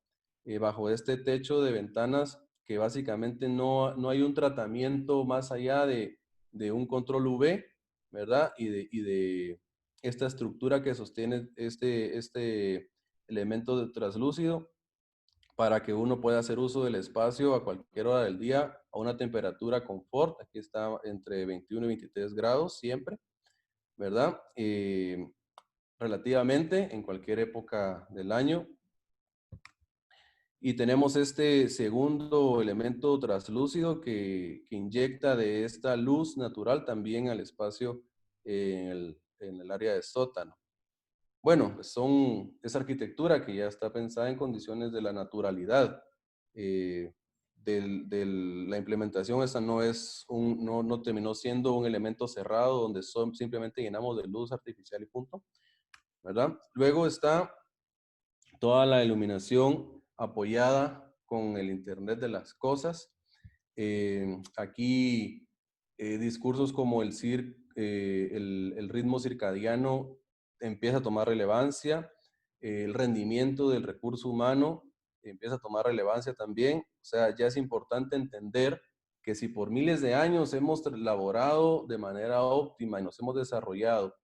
bajo este techo de ventanas que básicamente no hay un tratamiento más allá de un control UV, ¿verdad? Y de esta estructura que sostiene este elemento de translúcido para que uno pueda hacer uso del espacio a cualquier hora del día a una temperatura confort. Aquí está entre 21 y 23 grados siempre, ¿verdad? Relativamente en cualquier época del año. Y tenemos este segundo elemento translúcido que inyecta de esta luz natural también al espacio en el área de sótano. Bueno, pues es arquitectura que ya está pensada en condiciones de la naturalidad. Eh, la implementación esta no terminó siendo un elemento cerrado donde simplemente llenamos de luz artificial y punto, ¿verdad? Luego está toda la iluminación apoyada con el Internet de las cosas. Aquí discursos como el ritmo circadiano empieza a tomar relevancia, el rendimiento del recurso humano empieza a tomar relevancia también. O sea, ya es importante entender que si por miles de años hemos laborado de manera óptima y nos hemos desarrollado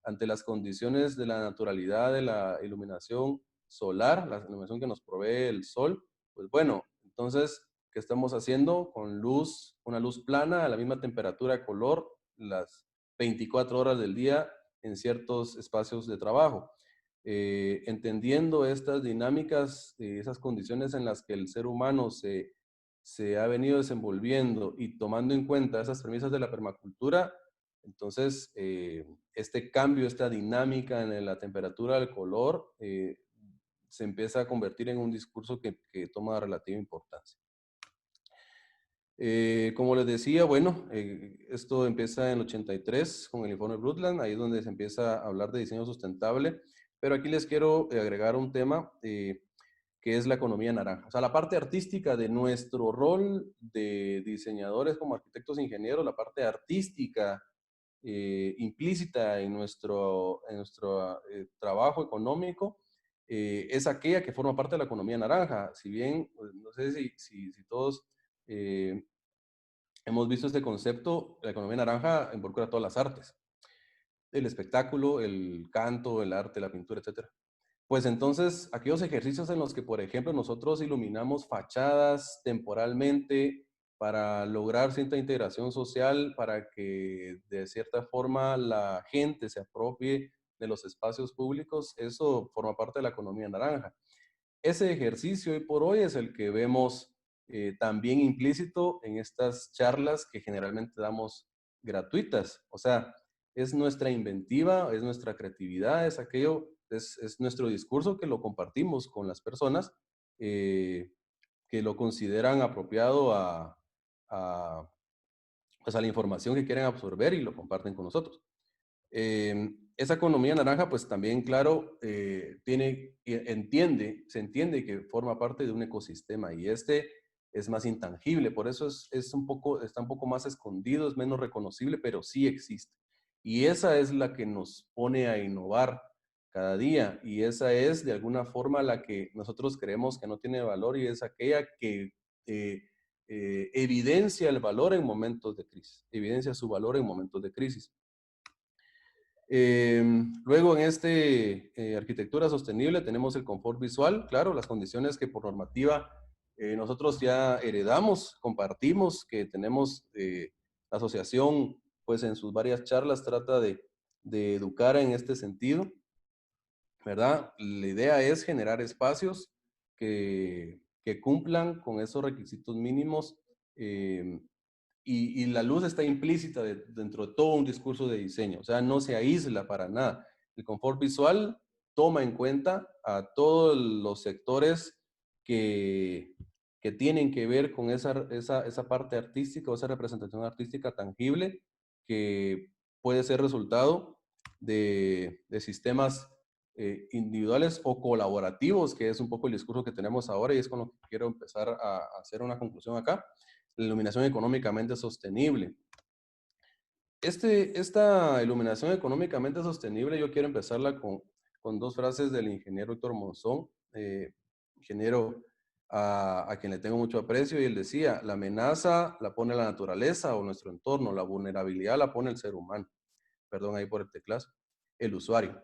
ante las condiciones de la naturalidad de la iluminación solar, la iluminación que nos provee el sol, pues bueno, entonces, ¿qué estamos haciendo? Con luz, una luz plana a la misma temperatura, color, las 24 horas del día en ciertos espacios de trabajo. Entendiendo estas dinámicas, esas condiciones en las que el ser humano se ha venido desenvolviendo y tomando en cuenta esas premisas de la permacultura, entonces este cambio, esta dinámica en la temperatura del color, se empieza a convertir en un discurso que toma relativa importancia. Como les decía, bueno, esto empieza en el 83 con el informe Brundtland, ahí es donde se empieza a hablar de diseño sustentable, pero aquí les quiero agregar un tema que es la economía naranja. O sea, la parte artística de nuestro rol de diseñadores como arquitectos e ingenieros, la parte artística implícita en nuestro trabajo económico, es aquella que forma parte de la economía naranja. Si bien, pues, no sé si todos eh, hemos visto este concepto, la economía naranja involucra todas las artes, el espectáculo, el canto, el arte, la pintura, etcétera. Pues entonces, aquellos ejercicios en los que, por ejemplo, nosotros iluminamos fachadas temporalmente para lograr cierta integración social, para que de cierta forma la gente se apropie de los espacios públicos, eso forma parte de la economía naranja. Ese ejercicio hoy por hoy es el que vemos también implícito en estas charlas que generalmente damos gratuitas. O sea, es nuestra inventiva, es nuestra creatividad, es aquello, es nuestro discurso que lo compartimos con las personas eh, que lo consideran apropiado a, pues a la información que quieren absorber y lo comparten con nosotros. Esa economía naranja, pues también, claro, se entiende que forma parte de un ecosistema y este es más intangible, por eso está un poco más escondido, es menos reconocible, pero sí existe. Y esa es la que nos pone a innovar cada día y esa es de alguna forma la que nosotros creemos que no tiene valor y es aquella que eh, evidencia el valor en momentos de crisis, evidencia su valor en momentos de crisis. Luego en arquitectura sostenible tenemos el confort visual, claro, las condiciones que por normativa nosotros ya heredamos, compartimos, que tenemos la asociación, pues en sus varias charlas trata de educar en este sentido, ¿verdad? La idea es generar espacios que cumplan con esos requisitos mínimos y la luz está implícita dentro de todo un discurso de diseño, o sea, no se aísla para nada. El confort visual toma en cuenta a todos los sectores que, que tienen que ver con esa parte artística o esa representación artística tangible que puede ser resultado de sistemas individuales o colaborativos, que es un poco el discurso que tenemos ahora y es con lo que quiero empezar a hacer una conclusión acá. La iluminación económicamente sostenible. Esta iluminación económicamente sostenible yo quiero empezarla con dos frases del ingeniero Héctor Monzón, ingeniero a quien le tengo mucho aprecio, y él decía, la amenaza la pone la naturaleza o nuestro entorno, la vulnerabilidad la pone el ser humano, perdón ahí por el teclazo, el usuario.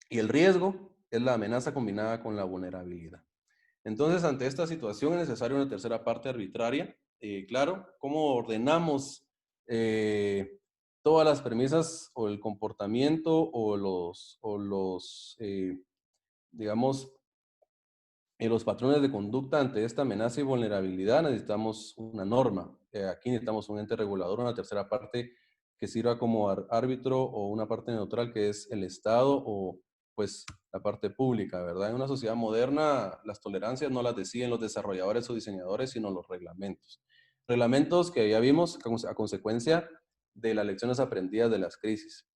Y el riesgo es la amenaza combinada con la vulnerabilidad. Entonces, ante esta situación es necesaria una tercera parte arbitraria. Claro, ¿cómo ordenamos todas las premisas o el comportamiento o digamos, los patrones de conducta ante esta amenaza y vulnerabilidad? Necesitamos una norma. Aquí necesitamos un ente regulador, una tercera parte que sirva como árbitro o una parte neutral que es el Estado o pues la parte pública, ¿verdad? En una sociedad moderna las tolerancias no las deciden los desarrolladores o diseñadores, sino los reglamentos. Reglamentos que ya vimos a consecuencia de las lecciones aprendidas de las crisis.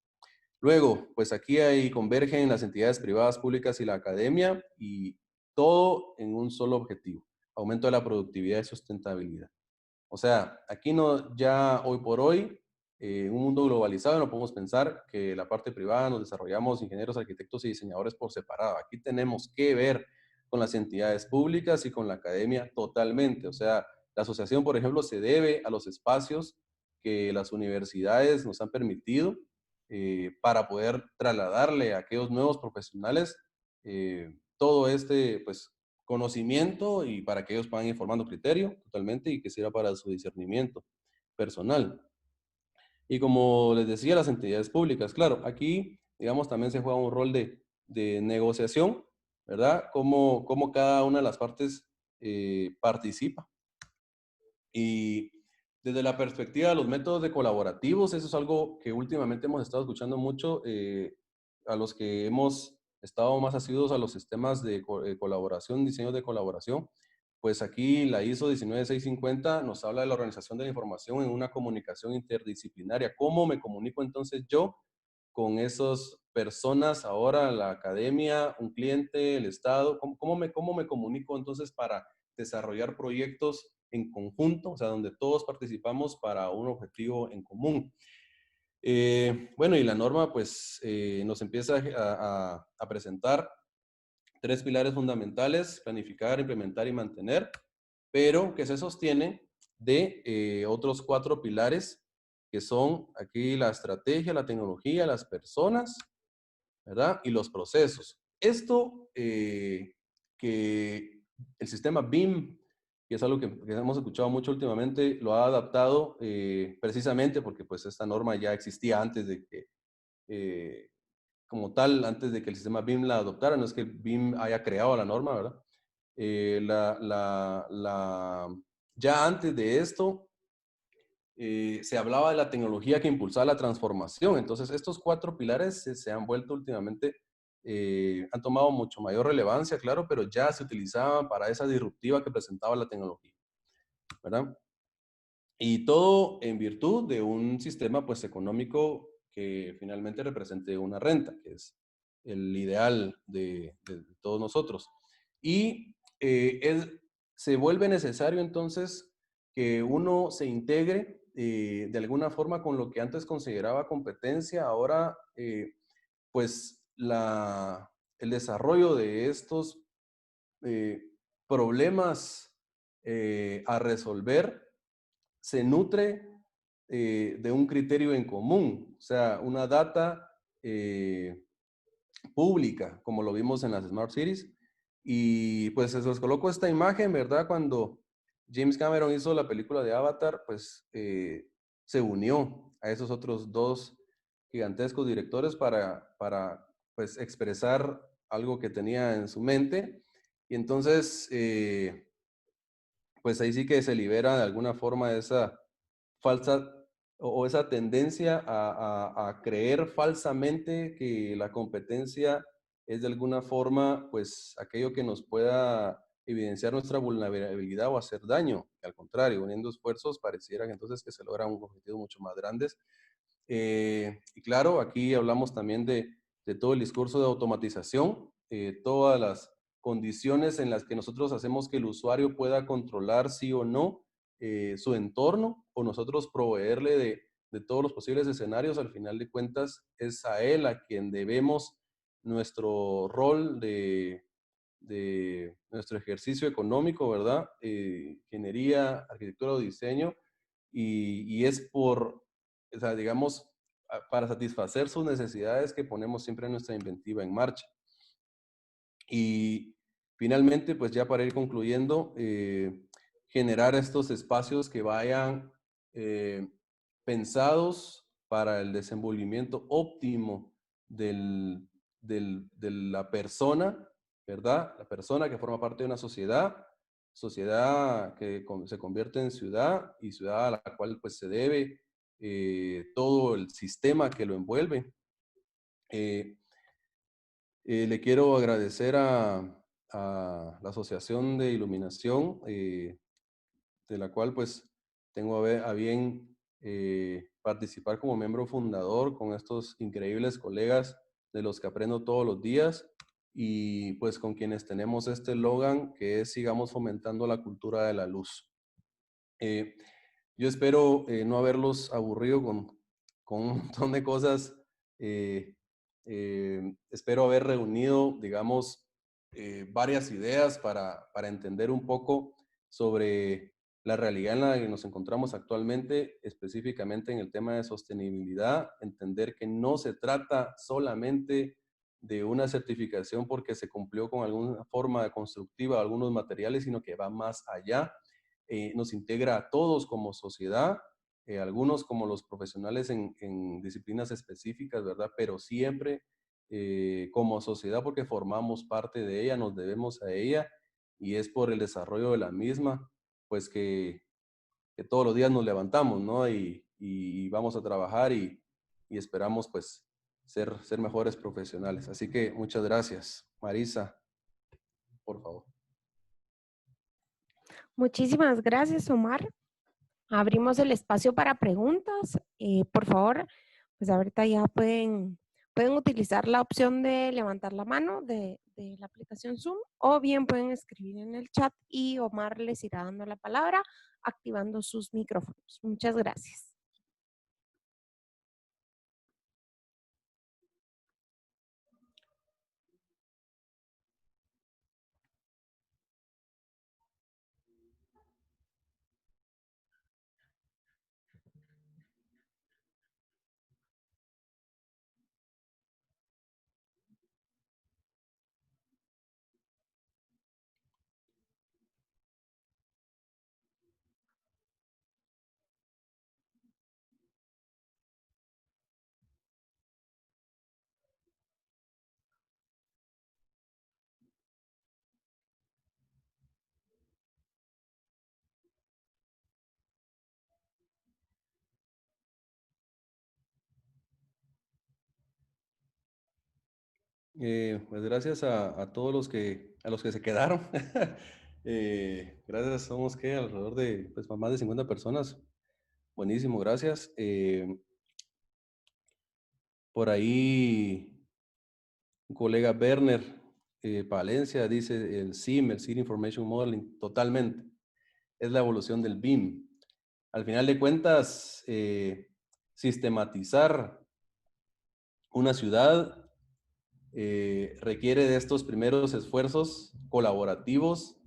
Luego, pues aquí ahí convergen las entidades privadas, públicas y la academia y todo en un solo objetivo, aumento de la productividad y sustentabilidad. O sea, aquí no, ya hoy por hoy, en un mundo globalizado, no podemos pensar que la parte privada nos desarrollamos ingenieros, arquitectos y diseñadores por separado. Aquí tenemos que ver con las entidades públicas y con la academia totalmente. O sea, la asociación, por ejemplo, se debe a los espacios que las universidades nos han permitido para poder trasladarle a aquellos nuevos profesionales todo este pues, conocimiento y para que ellos puedan ir formando criterio totalmente y que sirva para su discernimiento personal. Y como les decía, las entidades públicas, claro, aquí, digamos, también se juega un rol de negociación, ¿verdad? Cómo cada una de las partes participa. Y desde la perspectiva de los métodos de colaborativos, eso es algo que últimamente hemos estado escuchando mucho, a los que hemos estado más asiduos a los sistemas de colaboración, diseños de colaboración, pues aquí la ISO 19650 nos habla de la organización de la información en una comunicación interdisciplinaria. ¿Cómo me comunico entonces yo con esas personas ahora, la academia, un cliente, el Estado? ¿Cómo me comunico entonces para desarrollar proyectos en conjunto, o sea, donde todos participamos para un objetivo en común? Bueno, y la norma pues nos empieza a presentar tres pilares fundamentales: planificar, implementar y mantener, pero que se sostienen de otros cuatro pilares que son aquí la estrategia, la tecnología, las personas, ¿verdad? Y los procesos. Esto que el sistema BIM, que es algo que hemos escuchado mucho últimamente, lo ha adaptado precisamente porque pues esta norma ya existía antes de que, como tal, antes de que el sistema BIM la adoptara. No es que el BIM haya creado la norma, ¿verdad? Eh, la, la, la, ya antes de esto, se hablaba de la tecnología que impulsaba la transformación. Entonces, estos cuatro pilares se han vuelto últimamente, han tomado mucho mayor relevancia, claro, pero ya se utilizaban para esa disruptiva que presentaba la tecnología, ¿verdad? Y todo en virtud de un sistema, pues, económico que finalmente represente una renta, que es el ideal de todos nosotros. Y se vuelve necesario entonces que uno se integre de alguna forma con lo que antes consideraba competencia. Ahora, pues el desarrollo de estos eh, problemas a resolver se nutre de un criterio en común, o sea, una data pública, como lo vimos en las Smart Cities. Y pues se les coloco esta imagen, ¿verdad? Cuando James Cameron hizo la película de Avatar, pues se unió a esos otros dos gigantescos directores para pues expresar algo que tenía en su mente. Y entonces, pues ahí sí que se libera de alguna forma esa falsa o esa tendencia a creer falsamente que la competencia es de alguna forma, pues, aquello que nos pueda evidenciar nuestra vulnerabilidad o hacer daño. Al contrario, uniendo esfuerzos pareciera que entonces que se logran objetivos mucho más grandes. Y claro, aquí hablamos también de todo el discurso de automatización, todas las condiciones en las que nosotros hacemos que el usuario pueda controlar sí o no su entorno, o nosotros proveerle de todos los posibles escenarios. Al final de cuentas es a él a quien debemos nuestro rol de nuestro ejercicio económico, ¿verdad? Ingeniería, arquitectura o diseño, y es por, o sea, digamos, para satisfacer sus necesidades que ponemos siempre nuestra inventiva en marcha. Y finalmente, pues ya para ir concluyendo, generar estos espacios que vayan pensados para el desenvolvimiento óptimo de la persona, ¿verdad? La persona que forma parte de una sociedad que se convierte en ciudad, y ciudad a la cual pues se debe todo el sistema que lo envuelve. Le quiero agradecer a la Asociación de Iluminación, de la cual pues tengo a bien participar como miembro fundador con estos increíbles colegas de los que aprendo todos los días, y pues con quienes tenemos este eslogan que es sigamos fomentando la cultura de la luz. Eh, yo espero no haberlos aburrido con un montón de cosas. eh, Espero haber reunido, digamos, varias ideas para entender un poco sobre la realidad en la que nos encontramos actualmente, específicamente en el tema de sostenibilidad, entender que no se trata solamente de una certificación porque se cumplió con alguna forma de constructiva algunos materiales, sino que va más allá. Nos integra a todos como sociedad, algunos como los profesionales en disciplinas específicas, ¿verdad? Pero siempre como sociedad, porque formamos parte de ella, nos debemos a ella, y es por el desarrollo de la misma, pues que todos los días nos levantamos, ¿no? Y vamos a trabajar y esperamos pues ser mejores profesionales. Así que muchas gracias. Marisa, por favor. Muchísimas gracias, Omar. Abrimos el espacio para preguntas. Por favor, pues ahorita ya pueden utilizar la opción de levantar la mano de la aplicación Zoom, o bien pueden escribir en el chat y Omar les irá dando la palabra, activando sus micrófonos. Muchas gracias. Pues gracias a todos a los que se quedaron. Gracias, somos que alrededor de pues, más de 50 personas. Buenísimo, gracias. Por ahí un colega Werner Palencia dice el SIM, el City Information Modeling, totalmente. Es la evolución del BIM. Al final de cuentas, sistematizar una ciudad requiere de estos primeros esfuerzos colaborativos,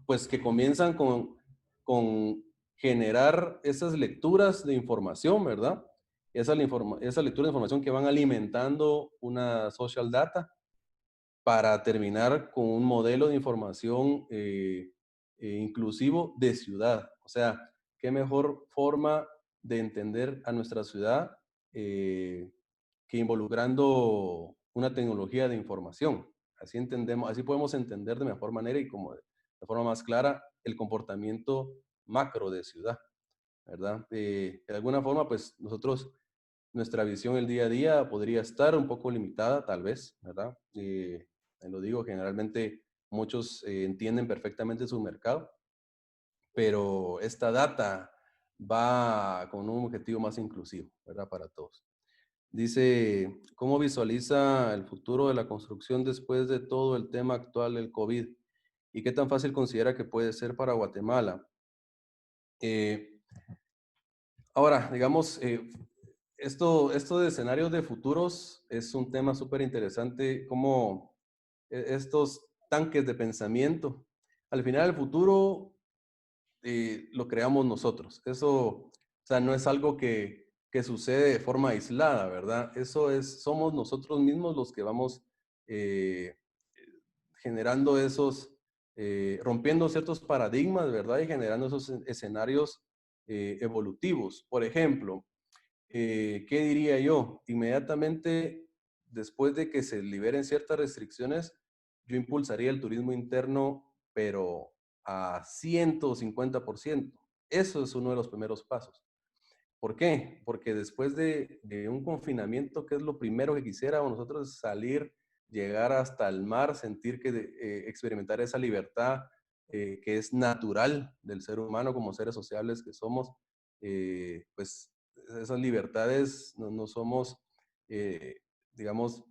pues que comienzan con generar esas lecturas de información, ¿verdad? Esa lectura de información que van alimentando una social data para terminar con un modelo de información inclusivo de ciudad. O sea, qué mejor forma de entender a nuestra ciudad que involucrando una tecnología de información. Así entendemos, así podemos entender de mejor manera y como de forma más clara el comportamiento macro de ciudad. ¿verdad? De alguna forma, pues nosotros, nuestra visión el día a día podría estar un poco limitada, tal vez, ¿verdad? Lo digo, generalmente muchos entienden perfectamente su mercado, pero esta data va con un objetivo más inclusivo, ¿verdad? Para todos. Dice, ¿cómo visualiza el futuro de la construcción después de todo el tema actual del COVID? ¿Y qué tan fácil considera que puede ser para Guatemala? Eh, Ahora, digamos, esto de escenarios de futuros es un tema súper interesante, como estos tanques de pensamiento. Al final, el futuro lo creamos nosotros. Eso, o sea, no es algo que sucede de forma aislada, ¿verdad? Eso es, somos nosotros mismos los que vamos eh, generando esos, rompiendo ciertos paradigmas, ¿verdad? Y generando esos escenarios evolutivos. Por ejemplo, ¿qué diría yo? Inmediatamente después de que se liberen ciertas restricciones, yo impulsaría el turismo interno, pero a 150%. Eso es uno de los primeros pasos. ¿Por qué? Porque después de un confinamiento, ¿qué es lo primero que quisiéramos nosotros? Salir, llegar hasta el mar, sentir que experimentar esa libertad que es natural del ser humano como seres sociables que somos, pues esas libertades no somos, eh, digamos,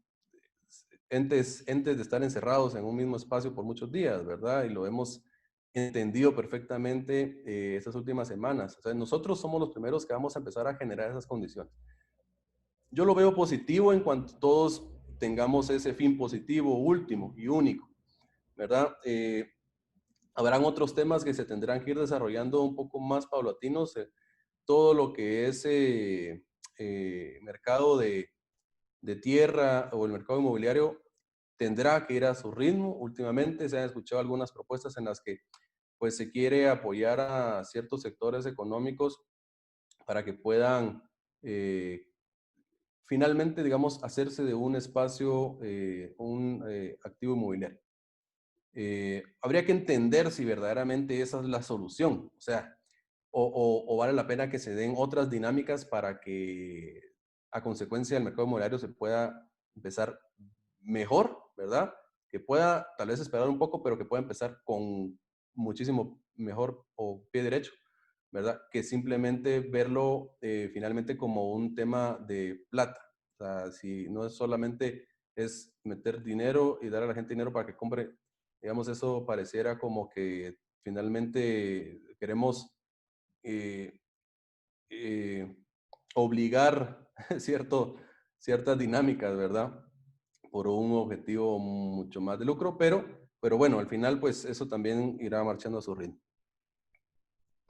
entes de estar encerrados en un mismo espacio por muchos días, ¿verdad? Y lo hemos entendido perfectamente estas últimas semanas. O sea, nosotros somos los primeros que vamos a empezar a generar esas condiciones. Yo lo veo positivo en cuanto todos tengamos ese fin positivo, último y único, ¿verdad? Habrán otros temas que se tendrán que ir desarrollando un poco más paulatinos. Todo lo que es mercado de tierra o el mercado inmobiliario tendrá que ir a su ritmo. Últimamente se han escuchado algunas propuestas en las que pues se quiere apoyar a ciertos sectores económicos para que puedan finalmente, digamos, hacerse de un espacio, un activo inmobiliario. Habría que entender si verdaderamente esa es la solución, o sea, o vale la pena que se den otras dinámicas para que a consecuencia del mercado inmobiliario se pueda empezar mejor, ¿verdad? Que pueda tal vez esperar un poco, pero que pueda empezar con muchísimo mejor o pie derecho, ¿verdad? Que simplemente verlo finalmente como un tema de plata. O sea, si no es solamente es meter dinero y dar a la gente dinero para que compre, digamos, eso pareciera como que finalmente queremos eh, eh, obligar ciertas dinámicas, ¿verdad? Por un objetivo mucho más de lucro, pero bueno, al final pues eso también irá marchando a su ritmo.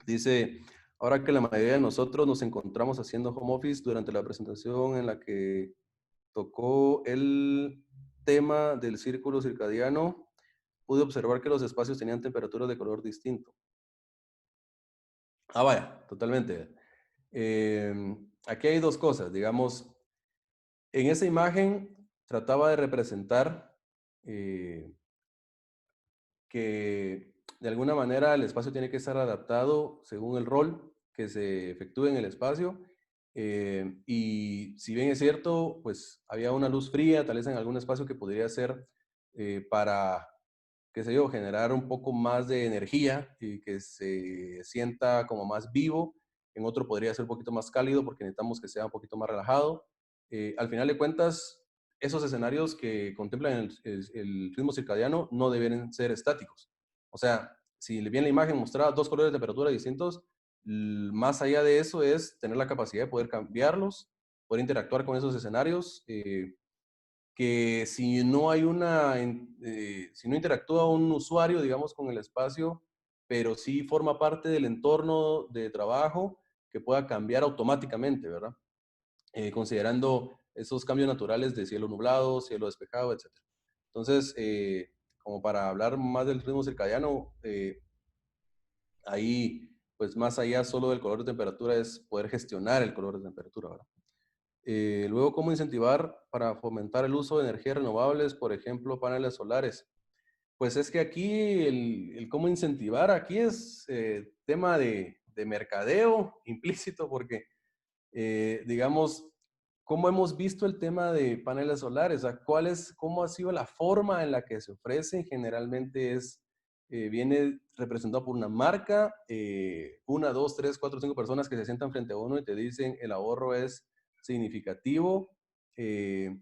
Dice, ahora que la mayoría de nosotros nos encontramos haciendo home office durante la presentación en la que tocó el tema del círculo circadiano, pude observar que los espacios tenían temperaturas de color distinto. Ah, vaya, totalmente. Aquí hay dos cosas, digamos, en esa imagen trataba de representar eh, que de alguna manera el espacio tiene que estar adaptado según el rol que se efectúe en el espacio. Y si bien es cierto, pues había una luz fría, tal vez en algún espacio que podría ser para, qué sé yo, generar un poco más de energía y que se sienta como más vivo. En otro podría ser un poquito más cálido porque necesitamos que sea un poquito más relajado. Al final de cuentas, esos escenarios que contemplan el ritmo circadiano no deben ser estáticos. O sea, si bien la imagen mostraba dos colores de temperatura distintos, más allá de eso es tener la capacidad de poder cambiarlos, poder interactuar con esos escenarios, que si no hay si no interactúa un usuario, digamos, con el espacio, pero sí forma parte del entorno de trabajo, que pueda cambiar automáticamente, ¿verdad? Considerando esos cambios naturales de cielo nublado, cielo despejado, etcétera. Entonces, como para hablar más del ritmo circadiano, ahí, pues más allá solo del color de temperatura es poder gestionar el color de temperatura, ¿verdad? Luego, ¿cómo incentivar para fomentar el uso de energías renovables, por ejemplo, paneles solares? Pues es que aquí el cómo incentivar, aquí es tema de mercadeo implícito, porque, digamos, ¿cómo hemos visto el tema de paneles solares? O sea, ¿cómo ha sido la forma en la que se ofrecen? Generalmente viene representado por una marca, una, dos, tres, cuatro, cinco personas que se sientan frente a uno y te dicen el ahorro es significativo. Eh,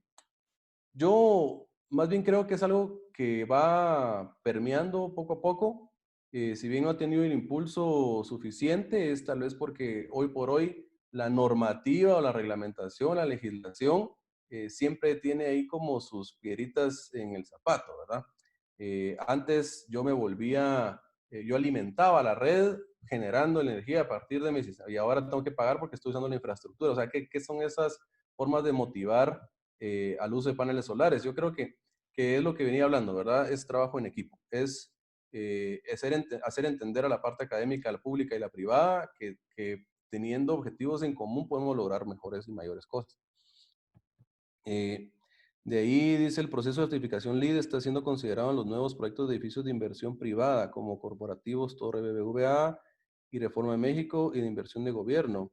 yo más bien creo que es algo que va permeando poco a poco. Si bien no ha tenido el impulso suficiente, es tal vez porque hoy por hoy la normativa o la reglamentación, la legislación, siempre tiene ahí como sus piedritas en el zapato, ¿verdad? Antes yo alimentaba la red generando energía a partir de mis, y ahora tengo que pagar porque estoy usando la infraestructura. O sea, ¿qué son esas formas de motivar al uso de paneles solares? Yo creo que es lo que venía hablando, ¿verdad? Es trabajo en equipo, es hacer entender a la parte académica, la pública y la privada, que teniendo objetivos en común podemos lograr mejores y mayores cosas. Eh, de ahí dice el proceso de certificación LEED está siendo considerado en los nuevos proyectos de edificios de inversión privada como corporativos Torre BBVA y Reforma de México y de inversión de gobierno.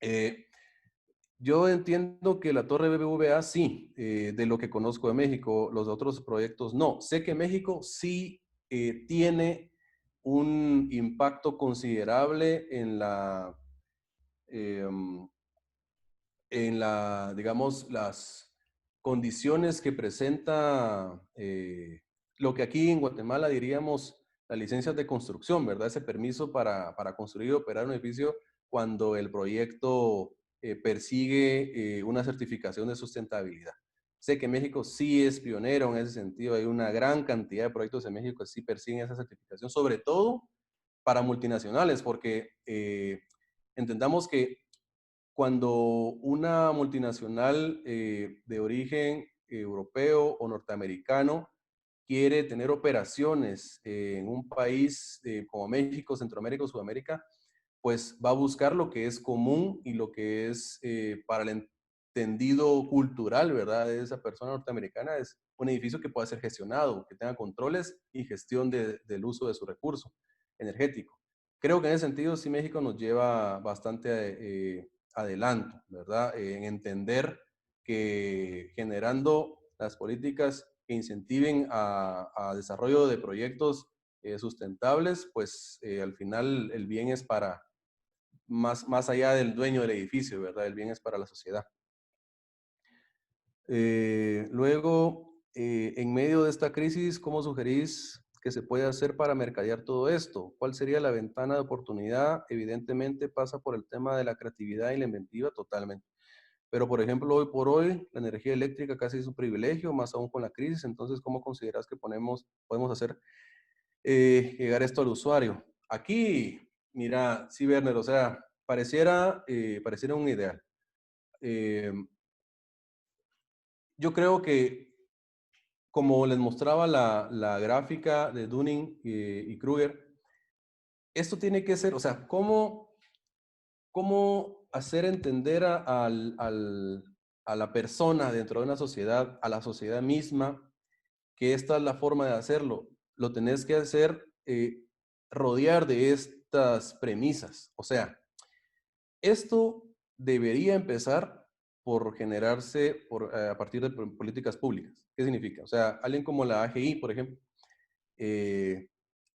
Eh, yo entiendo que la Torre BBVA sí, de lo que conozco de México, los otros proyectos no. Sé que México sí tiene un impacto considerable eh, digamos, las condiciones que presenta lo que aquí en Guatemala diríamos las licencias de construcción, ¿verdad? Ese permiso para construir y operar un edificio cuando el proyecto persigue una certificación de sustentabilidad. Sé que México sí es pionero en ese sentido. Hay una gran cantidad de proyectos en México que sí persiguen esa certificación, sobre todo para multinacionales, porque entendamos que cuando una multinacional de origen europeo o norteamericano quiere tener operaciones en un país como México, Centroamérica o Sudamérica, pues va a buscar lo que es común y lo que es para el entendido cultural, ¿verdad? De esa persona norteamericana es un edificio que pueda ser gestionado, que tenga controles y gestión del uso de su recurso energético. Creo que en ese sentido sí México nos lleva bastante adelanto, ¿verdad? En entender que generando las políticas que incentiven a desarrollo de proyectos sustentables, pues al final el bien es para, más allá del dueño del edificio, ¿verdad? El bien es para la sociedad. Luego, en medio de esta crisis, ¿cómo sugerís que se puede hacer para mercadear todo esto? ¿Cuál sería la ventana de oportunidad? Evidentemente pasa por el tema de la creatividad y la inventiva totalmente. Pero, por ejemplo, hoy por hoy, la energía eléctrica casi es un privilegio, más aún con la crisis. Entonces, ¿cómo consideras que podemos hacer llegar esto al usuario? Aquí, mira, sí, Werner, o sea, pareciera un ideal. Eh, yo creo que, como les mostraba la gráfica de Dunning y Kruger, esto tiene que ser, o sea, ¿cómo hacer entender a la persona dentro de una sociedad, a la sociedad misma, que esta es la forma de hacerlo? Lo tenés que hacer rodear de estas premisas. O sea, esto debería empezar por generarse a partir de políticas públicas. ¿Qué significa? O sea, alguien como la AGI, por ejemplo, eh,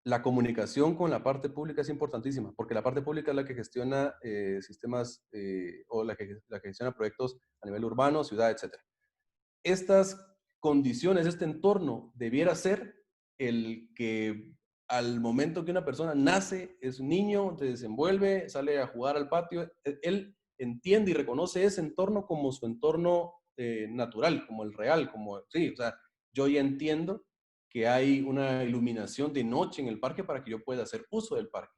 la comunicación con la parte pública es importantísima, porque la parte pública es la que gestiona sistemas o la que gestiona proyectos a nivel urbano, ciudad, etc. Estas condiciones, este entorno, debiera ser el que al momento que una persona nace, es un niño, se desenvuelve, sale a jugar al patio, él entiende y reconoce ese entorno como su entorno natural, como el real, como, sí, o sea, yo ya entiendo que hay una iluminación de noche en el parque para que yo pueda hacer uso del parque,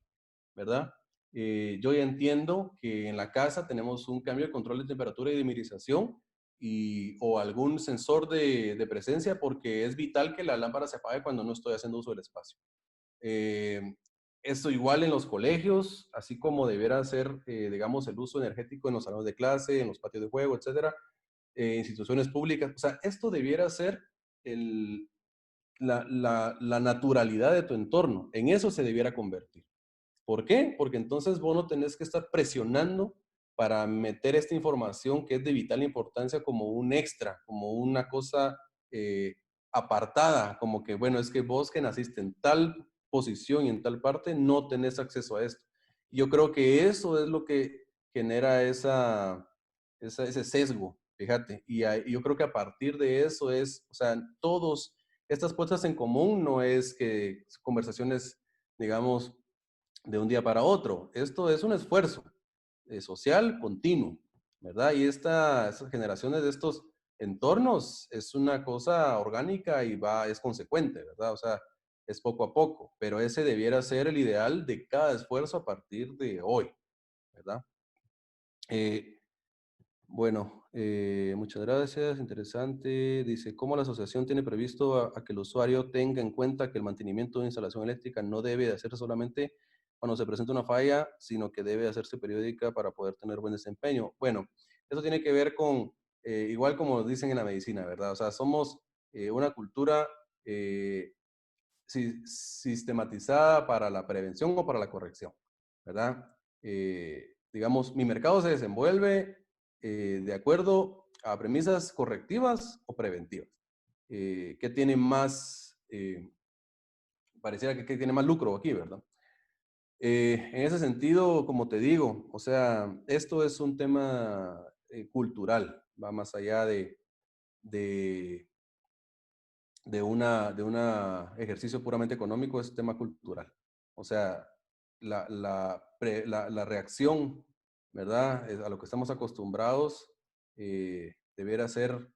¿verdad? Yo ya entiendo que en la casa tenemos un cambio de control de temperatura y de mirización o algún sensor de presencia porque es vital que la lámpara se apague cuando no estoy haciendo uso del espacio. Eh, Esto igual en los colegios, así como deberá ser, digamos, el uso energético en los salones de clase, en los patios de juego, etcétera, instituciones públicas. O sea, esto debiera ser la naturalidad de tu entorno. En eso se debiera convertir. ¿Por qué? Porque entonces vos no tenés que estar presionando para meter esta información que es de vital importancia como un extra, como una cosa apartada, como que, bueno, es que vos que naciste en tal posición y en tal parte, no tenés acceso a esto. Yo creo que eso es lo que genera ese sesgo, fíjate, y yo creo que a partir de eso es, o sea, todos, estas puestas en común no es que conversaciones, digamos, de un día para otro. Esto es un esfuerzo social continuo, ¿verdad? Y estas generaciones de estos entornos es una cosa orgánica y es consecuente, ¿verdad? O sea, es poco a poco, pero ese debiera ser el ideal de cada esfuerzo a partir de hoy, ¿verdad? Eh, bueno, muchas gracias, interesante. Dice, ¿cómo la asociación tiene previsto a que el usuario tenga en cuenta que el mantenimiento de instalación eléctrica no debe de hacerse solamente cuando se presenta una falla, sino que debe hacerse periódica para poder tener buen desempeño? Bueno, eso tiene que ver con, igual como dicen en la medicina, ¿verdad? O sea, somos una cultura sistematizada para la prevención o para la corrección, ¿verdad? Digamos, mi mercado se desenvuelve de acuerdo a premisas correctivas o preventivas. ¿Qué tiene más, pareciera que tiene más lucro aquí, ¿verdad? En ese sentido, como te digo, o sea, esto es un tema cultural, va más allá de, de una ejercicio puramente económico, es tema cultural. O sea, la reacción, ¿verdad? A lo que estamos acostumbrados, debiera ser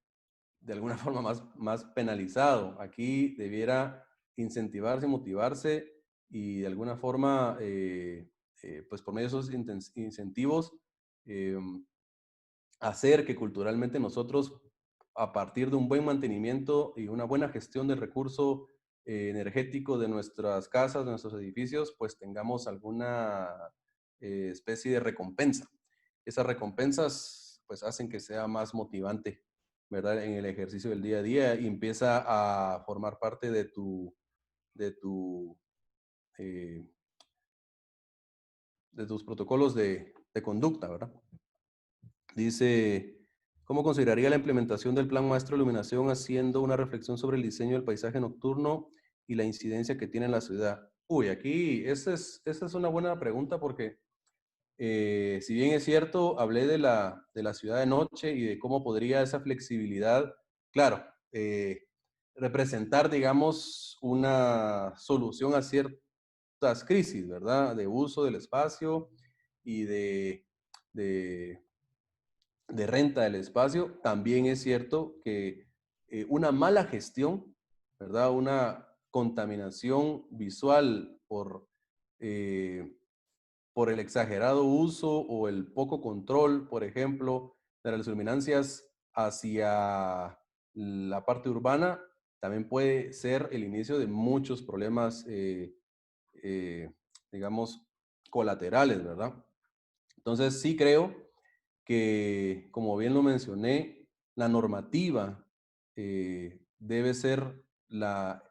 de alguna forma más penalizado. Aquí debiera incentivarse, motivarse y de alguna forma, pues por medio de esos incentivos, eh, hacer que culturalmente nosotros, a partir de un buen mantenimiento y una buena gestión del recurso energético de nuestras casas, de nuestros edificios, pues tengamos alguna especie de recompensa. Esas recompensas pues hacen que sea más motivante, ¿verdad? En el ejercicio del día a día y empieza a formar parte de tu, eh, de tus protocolos de conducta, ¿verdad? Dice, ¿cómo consideraría la implementación del Plan Maestro de Iluminación haciendo una reflexión sobre el diseño del paisaje nocturno y la incidencia que tiene en la ciudad? Uy, aquí, esa es una buena pregunta porque si bien es cierto, hablé de la ciudad de noche y de cómo podría esa flexibilidad, claro, representar, digamos, una solución a ciertas crisis, ¿verdad? De uso del espacio y de de renta del espacio, también es cierto que una mala gestión, ¿verdad? Una contaminación visual eh, por el exagerado uso o el poco control, por ejemplo, de las luminancias hacia la parte urbana, también puede ser el inicio de muchos problemas, eh, digamos, colaterales, ¿verdad? Entonces, sí creo que, como bien lo mencioné, la normativa debe ser la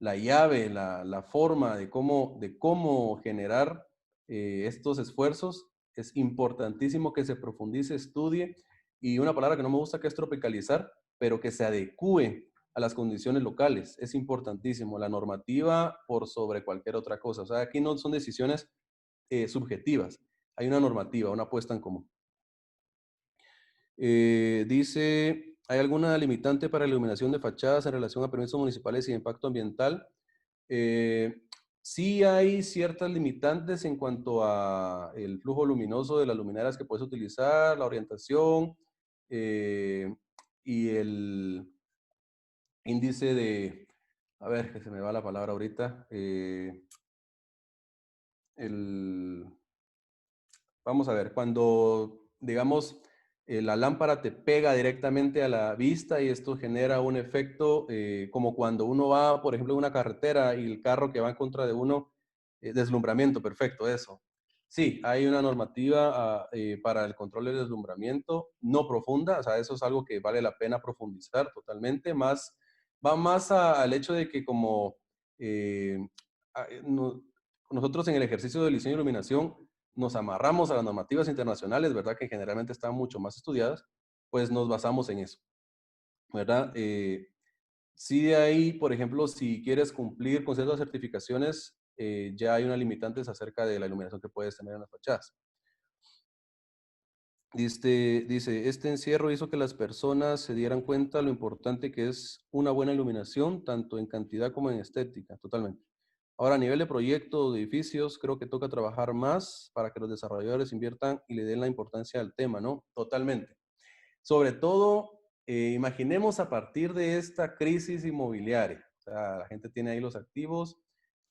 llave, la forma de cómo generar estos esfuerzos. Es importantísimo que se profundice, estudie, y una palabra que no me gusta que es tropicalizar, pero que se adecue a las condiciones locales. Es importantísimo. La normativa por sobre cualquier otra cosa. O sea, aquí no son decisiones subjetivas. Hay una normativa, una puesta en común. Dice, ¿hay alguna limitante para la iluminación de fachadas en relación a permisos municipales y de impacto ambiental? Eh, sí hay ciertas limitantes en cuanto a el flujo luminoso de las luminarias que puedes utilizar, la orientación eh, y el índice a ver, que se me va la palabra ahorita, el, vamos a ver, cuando, digamos, la lámpara te pega directamente a la vista y esto genera un efecto como cuando uno va, por ejemplo, en una carretera y el carro que va en contra de uno, deslumbramiento, perfecto, eso. Sí, hay una normativa para el control del deslumbramiento, no profunda, o sea, eso es algo que vale la pena profundizar totalmente, va más al hecho de que como no, nosotros en el ejercicio de diseño y iluminación nos amarramos a las normativas internacionales, ¿verdad? Que generalmente están mucho más estudiadas, pues nos basamos en eso, ¿verdad? Sí, de ahí, por ejemplo, si quieres cumplir con ciertas certificaciones, ya hay una limitante acerca de la iluminación que puedes tener en las fachadas. Dice, este encierro hizo que las personas se dieran cuenta lo importante que es una buena iluminación, tanto en cantidad como en estética, totalmente. Ahora, a nivel de proyectos, de edificios, creo que toca trabajar más para que los desarrolladores inviertan y le den la importancia al tema, ¿no? Totalmente. Sobre todo, imaginemos a partir de esta crisis inmobiliaria. O sea, la gente tiene ahí los activos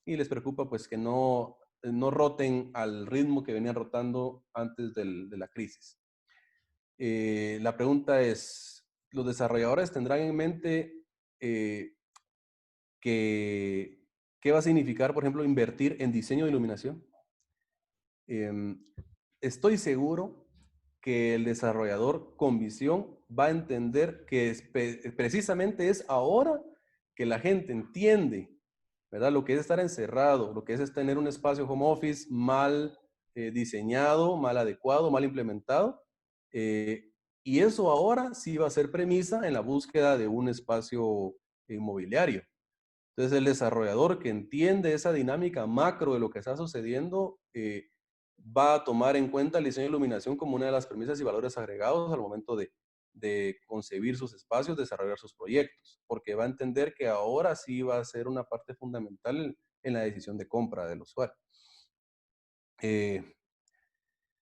y les preocupa pues que no roten al ritmo que venían rotando antes de la crisis. La pregunta es, ¿los desarrolladores tendrán en mente qué va a significar, por ejemplo, invertir en diseño de iluminación? Estoy seguro que el desarrollador con visión va a entender que precisamente es ahora que la gente entiende, ¿verdad? Lo que es estar encerrado, lo que es tener un espacio home office mal diseñado, mal adecuado, mal implementado. Y eso ahora sí va a ser premisa en la búsqueda de un espacio inmobiliario. Entonces, el desarrollador que entiende esa dinámica macro de lo que está sucediendo, va a tomar en cuenta el diseño de iluminación como una de las premisas y valores agregados al momento de concebir sus espacios, desarrollar sus proyectos, porque va a entender que ahora sí va a ser una parte fundamental en la decisión de compra del usuario.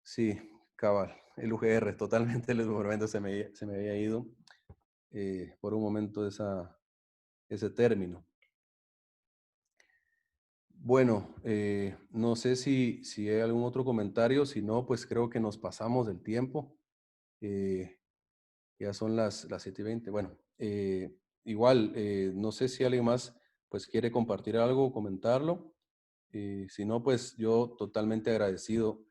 Sí, cabal, el UGR, totalmente el momento se me había ido por un momento ese término. Bueno, no sé si hay algún otro comentario, si no, pues creo que nos pasamos del tiempo. Ya son las 7:20. Bueno, igual, no sé si alguien más pues quiere compartir algo o comentarlo. Si no, pues yo totalmente agradecido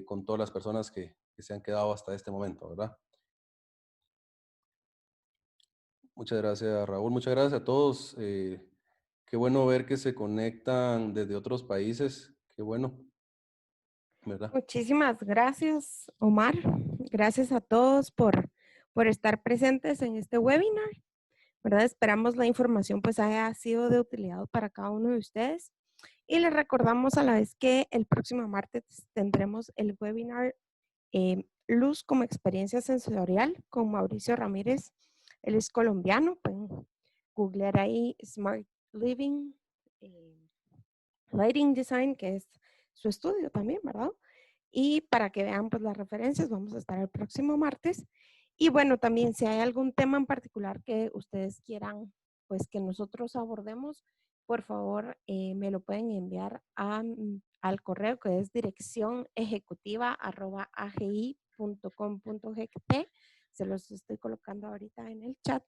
con todas las personas que se han quedado hasta este momento, ¿verdad? Muchas gracias, Raúl. Muchas gracias a todos. Qué bueno ver que se conectan desde otros países. Qué bueno, ¿verdad? Muchísimas gracias, Omar. Gracias a todos por estar presentes en este webinar, ¿verdad? Esperamos la información pues haya sido de utilidad para cada uno de ustedes. Y les recordamos a la vez que el próximo martes tendremos el webinar Luz como experiencia sensorial con Mauricio Ramírez. Él es colombiano, pueden googlear ahí Smart Living Lighting Design, que es su estudio también, ¿verdad? Y para que vean pues las referencias, vamos a estar el próximo martes. Y bueno, también si hay algún tema en particular que ustedes quieran pues que nosotros abordemos, por favor me lo pueden enviar al correo que es direccionejecutiva@agi.com.gt. Se los estoy colocando ahorita en el chat.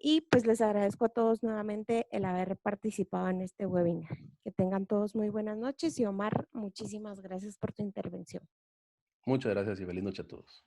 Y pues les agradezco a todos nuevamente el haber participado en este webinar. Que tengan todos muy buenas noches y Omar, muchísimas gracias por tu intervención. Muchas gracias y feliz noche a todos.